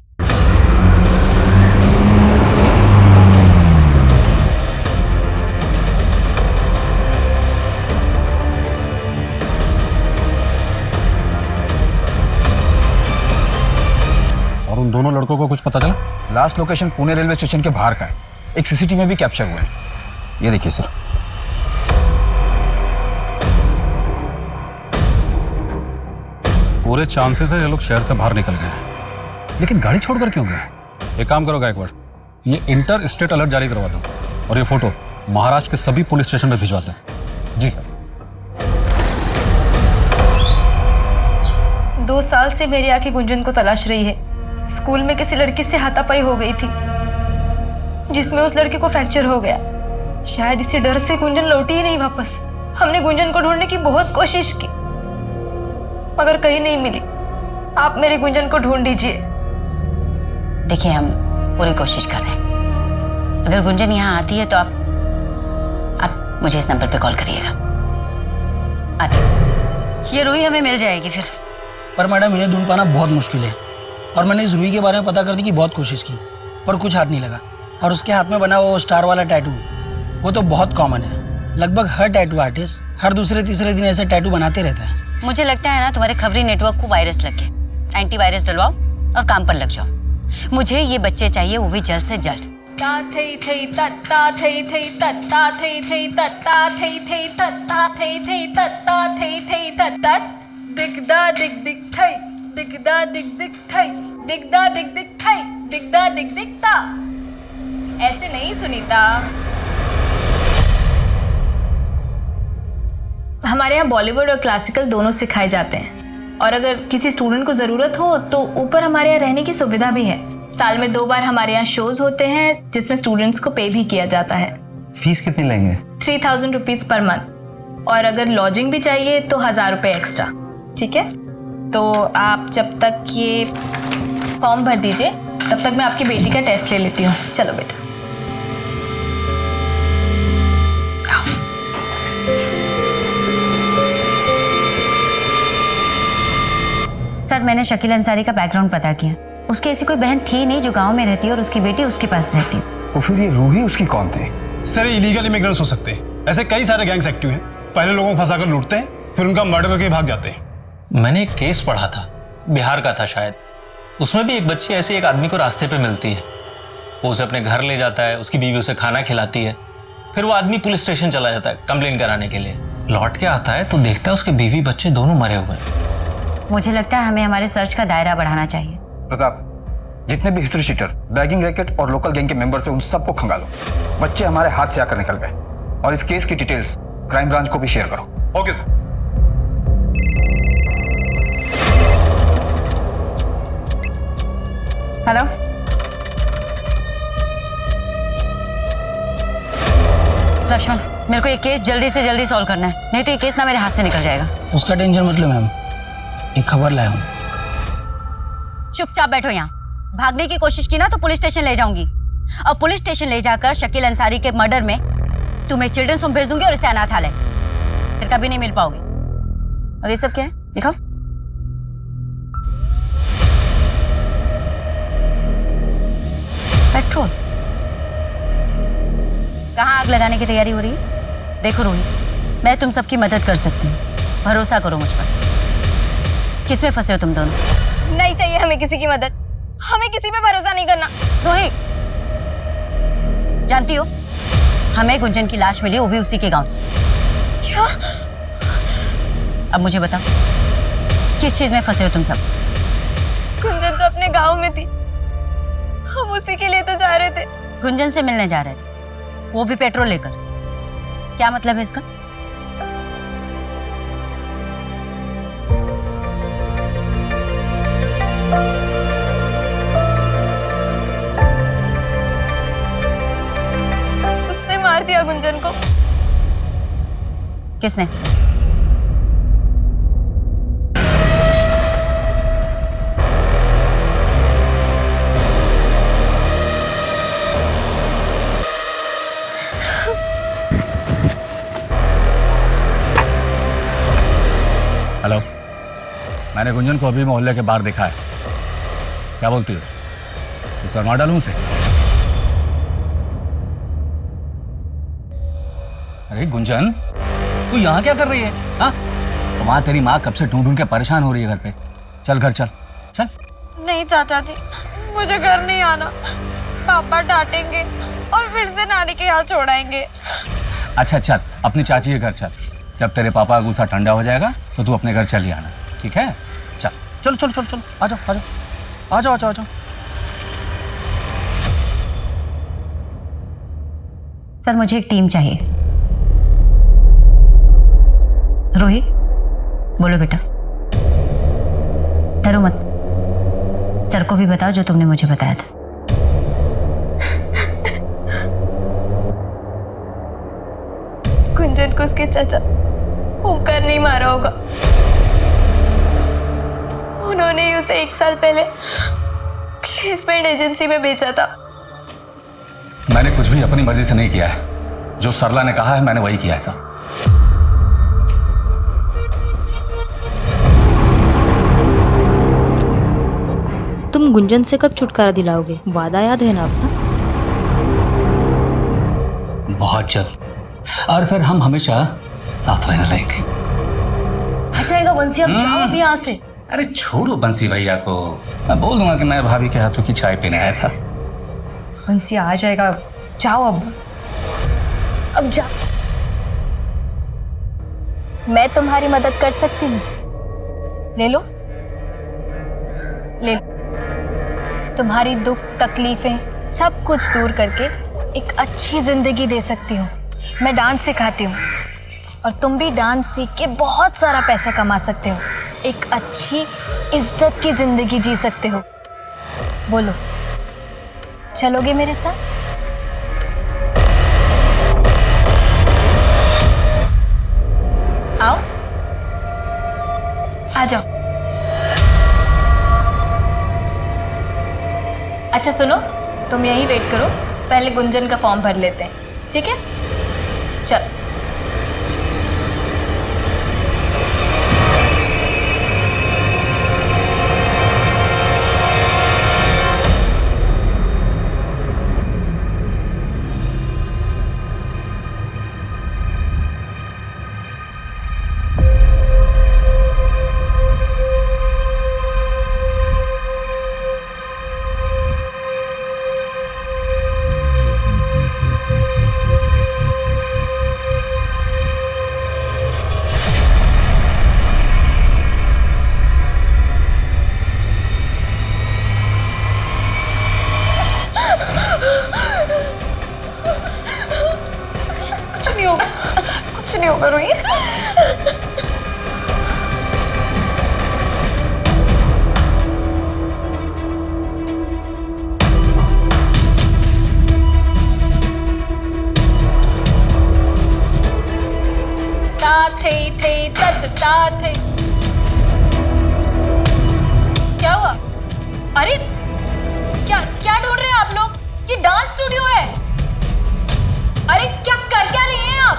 S19: और उन दोनों लड़कों को कुछ पता चला?
S20: Last location Pune railway station के बाहर का है। एक सीसीटीवी में भी कैप्चर हुआ है। ये देखिए सर।
S19: पूरे चांसेस है ये लोग शहर से बाहर निकल गए हैं, लेकिन गाड़ी छोड़कर क्यों गए? एक काम करो गायकवाड़, ये इंटर स्टेट अलर्ट जारी करवा दो और ये फोटो महाराष्ट्र के सभी पुलिस स्टेशन में भिजवा दो। जी सर।
S14: 2 साल से मेरी आंखें गुंजन को तलाश रही है। स्कूल में किसी लड़की से हाथापाई हो गई थी जिसमें उस लड़के को फ्रैक्चर हो गया। शायद इसी डर से गुंजन लौटी ही नहीं वापस। हमने गुंजन को ढूंढने की बहुत कोशिश की मगर कहीं नहीं मिली। आप मेरी गुंजन को ढूंढ दीजिए।
S17: देखिए, हम पूरी कोशिश कर रहे हैं। अगर गुंजन यहाँ आती है तो आप मुझे इस नंबर पे कॉल करिएगा। आती ये रूही हमें मिल जाएगी फिर।
S4: पर मैडम, इन्हें ढूंढ पाना बहुत मुश्किल है और मैंने इस रूही के बारे में पता करने की बहुत कोशिश की पर कुछ हाथ नहीं लगा। और उसके हाथ में बना वो स्टार वाला टैटू, वो तो बहुत कॉमन है। लगभग हर टैटू आर्टिस्ट हर दूसरे तीसरे दिन ऐसे टैटू बनाते रहता है।
S17: मुझे लगता है ना तुम्हारे खबरी नेटवर्क को वायरस लग गया। एंटीवायरस डलवाओ और काम पर लग जाओ। मुझे ये बच्चे चाहिए, वो भी जल्द से जल्द।
S14: ऐसे नहीं सुनीता। हमारे यहाँ बॉलीवुड और क्लासिकल दोनों सिखाए जाते हैं और अगर किसी स्टूडेंट को ज़रूरत हो तो ऊपर हमारे यहाँ रहने की सुविधा भी है। साल में 2 बार हमारे यहाँ शोज होते हैं जिसमें स्टूडेंट्स को पे भी किया जाता है।
S16: फीस कितनी लेंगे?
S14: 3000 रुपीज़ पर मंथ और अगर लॉजिंग भी चाहिए तो 1000 रुपये एक्स्ट्रा। ठीक है, तो आप जब तक ये फॉर्म भर दीजिए तब तक मैं आपकी बेटी का टेस्ट ले लेती हूँ। चलो बेटा।
S17: सर, मैंने शकील अंसारी का बैकग्राउंड पता किया। उसकी ऐसी कोई बहन थी नहीं जो गांव में रहती है और उसकी बेटी उसके पास रहती है।
S20: तो फिर ये रूही उसकी कौन थे?
S12: सर, इलीगल इमिग्रेंट्स हो सकते हैं। ऐसे कई सारे गैंग्स एक्टिव हैं। पहले लोगों को फंसाकर लूटते हैं फिर उनका मर्डर करके भाग जाते हैं।
S5: मैंने एक केस पढ़ा था, बिहार का था शायद। उसमें भी एक बच्ची ऐसे एक आदमी को रास्ते पे मिलती है। वो उसे अपने घर ले जाता है, उसकी बीवी उसे खाना खिलाती है। फिर वो आदमी पुलिस स्टेशन चला जाता है कंप्लेन कराने के लिए। लौट के आता है तो देखता है उसके बीवी बच्चे दोनों मरे हुए हैं।
S17: मुझे लगता है हमें हमारे सर्च का दायरा बढ़ाना चाहिए।
S20: प्रताप, जितने भी हिस्ट्री शीटर, बैगिंग रैकेट और लोकल गैंग के मेंबर्स हैं उन सबको खंगालो। बच्चे हमारे हाथ से आकर निकल गए और इस केस की डिटेल्स क्राइम ब्रांच को भी शेयर करो। Okay sir.
S17: हेलो, लक्ष्मण, मेरे को ये केस जल्दी से जल्दी सॉल्व करना है, नहीं तो ये केस ना मेरे हाथ से निकल जाएगा।
S4: उसका टेंशन मत लो मैम, एक खबर लाया हूँ।
S17: चुपचाप बैठो यहाँ। भागने की कोशिश की ना तो पुलिस स्टेशन ले जाऊंगी और पुलिस स्टेशन ले जाकर शकील अंसारी के मर्डर में तुम्हें चिल्ड्रंस होम भेज दूंगी और इसे अनाथालय। फिर कभी नहीं मिल पाओगे। और ये सब क्या है दिखाओ। पेट्रोल। कहाँ आग लगाने की तैयारी हो रही है? देखो रोही, मैं तुम सबकी मदद कर सकती हूँ, भरोसा करो मुझ पर। किसमें फंसे हो तुम दोनों?
S14: नहीं चाहिए हमें किसी की मदद। हमें किसी पे भरोसा नहीं करना।
S17: रोही, जानती हो हमें गुंजन की लाश मिली, वो भी उसी के गांव से।
S14: क्या?
S17: अब मुझे बताओ किस चीज में फंसे हो तुम सब?
S14: गुंजन तो अपने गांव में थी, हम उसी के लिए तो जा रहे थे।
S17: गुंजन से मिलने जा रहे थे, वो भी पेट्रोल लेकर। क्या मतलब है इसका?
S14: उसने मार दिया गुंजन को।
S17: किसने?
S20: हेलो, मैंने गुंजन को अभी मोहल्ले के बाहर देखा है। क्या बोलती हो? इस बार मार डालूं उसे? अरे गुंजन, तू यहाँ क्या कर रही है? हाँ, वहां तेरी माँ कब से ढूंढ ढूंढ के परेशान हो रही है घर पे। चल घर चल चल।
S14: नहीं चाचा जी, मुझे घर नहीं आना। पापा डांटेंगे और फिर से नानी के यहाँ छोड़ाएंगे।
S20: अच्छा चल, अपनी चाची के घर चल। जब तेरे पापा का गुस्सा ठंडा हो जाएगा तो तू अपने घर चल ही आना, ठीक है? चल चल चल चल चल, आ जाओ आ जाओ आ जाओ आ जाओ आ जाओ।
S17: सर मुझे एक टीम चाहिए। रोहित, बोलो बेटा। डरो मत, सर को भी बताओ जो तुमने मुझे बताया था।
S14: गुंजन को उसके चाचा ओमकार नहीं मारा होगा। उन्होंने ही उसे 1 साल पहले प्लेसमेंट एजेंसी में बेचा था।
S20: मैंने कुछ भी अपनी मर्जी से नहीं किया है। जो सरला ने कहा है मैंने वही किया है सर।
S7: तुम गुंजन से कब छुटकारा दिलाओगे? वादा याद है ना अपना?
S20: बहुत जल्द, और फिर हम हमेशा साथ रहने लगेंगे।
S17: अच्छा आएगा बंसी, अब जाओ अभी यहाँ से।
S20: अरे छोड़ो बंसी भैया को, मैं बोल दूंगा कि मैं भाभी के हाथों की चाय पीने आया था।
S17: बंसी आ जाएगा, जाओ अब जाओ।
S18: मैं तुम्हारी मदद कर सकती हूँ। ले लो, ले लो। तुम्हारी दुख तकलीफें सब कुछ दूर करके एक अच्छी जिंदगी दे सकती हूँ। मैं डांस सिखाती हूँ और तुम भी डांस सीख के बहुत सारा पैसा कमा सकते हो। एक अच्छी इज्जत की जिंदगी जी सकते हो। बोलो, चलोगे मेरे साथ? आओ, आ जाओ। अच्छा सुनो, तुम यहीं वेट करो, पहले गुंजन का फॉर्म भर लेते हैं, ठीक है? चल।
S14: कुछ नहीं होगा रोहित। क्या हुआ? अरे क्या ढूंढ रहे हैं आप लोग? ये डांस स्टूडियो है। अरे क्या रही हैं आप?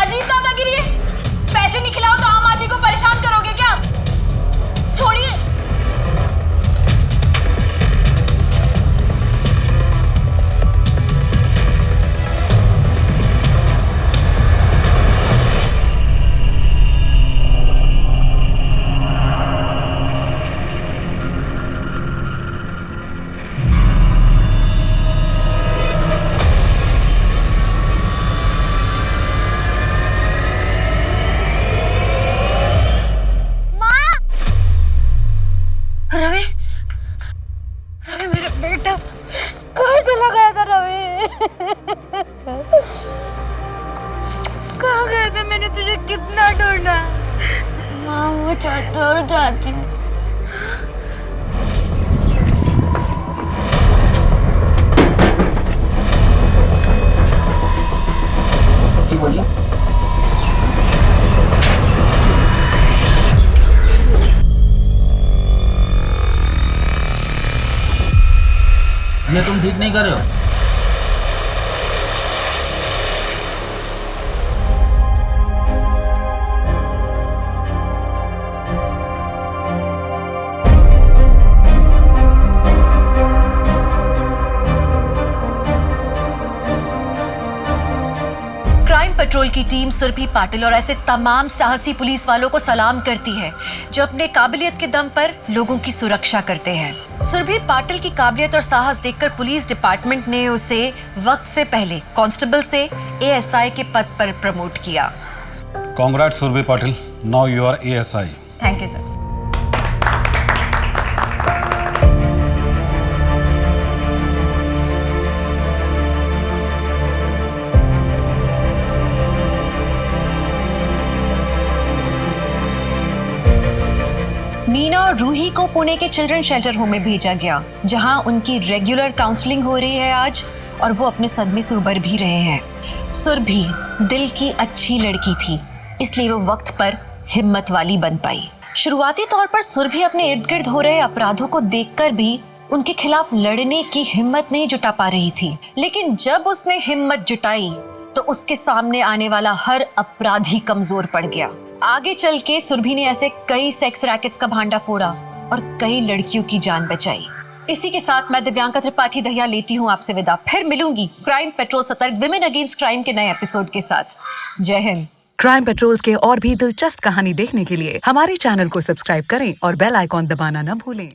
S14: अजीब दादागिरी है। पैसे नहीं खिलाओ तो आम आदमी को परेशान करोगे क्या? छोड़िए। रवि मेरा बेटा कहाँ चला गया था? रवि
S17: मैंने तुझे कितना ढूंढा।
S18: माँ वो चाहते और जाती नहीं।
S6: ये तुम ठीक नहीं कर रहे हो।
S1: क्राइम पेट्रोल की टीम सुरभि पाटिल और ऐसे तमाम साहसी पुलिस वालों को सलाम करती है जो अपने काबिलियत के दम पर लोगों की सुरक्षा करते हैं। सुरभि पाटिल की काबिलियत और साहस देखकर पुलिस डिपार्टमेंट ने उसे वक्त से पहले कांस्टेबल से एएसआई के पद पर प्रमोट किया।
S19: Congrats Surabhi Patil, now you are ASI.
S17: Thank you sir.
S1: Meena और रूही को पुणे के चिल्ड्रन शेल्टर होम में भेजा गया, जहां उनकी रेगुलर काउंसलिंग हो रही है आज, और वो अपने सदमे से उबर भी रहे हैं। सुरभि दिल की अच्छी लड़की थी, इसलिए वो वक्त पर हिम्मत वाली बन पाई। शुरुआती तौर पर सुरभि अपने इर्द गिर्द हो रहे अपराधों को देखकर भी उनके खिलाफ लड़ने की हिम्मत नहीं जुटा पा रही थी, लेकिन जब उसने हिम्मत जुटाई तो उसके सामने आने वाला हर अपराधी कमजोर पड़ गया। आगे चल के सुरभि ने ऐसे कई सेक्स रैकेट्स का भांडा फोड़ा और कई लड़कियों की जान बचाई। इसी के साथ मैं दिव्यांका त्रिपाठी दहिया लेती हूँ आपसे विदा। फिर मिलूंगी क्राइम पेट्रोल सतर्क विमेन अगेंस्ट क्राइम के नए एपिसोड के साथ। जय हिंद।
S10: क्राइम पेट्रोल के और भी दिलचस्प कहानी देखने के लिए हमारे चैनल को सब्सक्राइब करें और बेल आइकॉन दबाना न भूलें।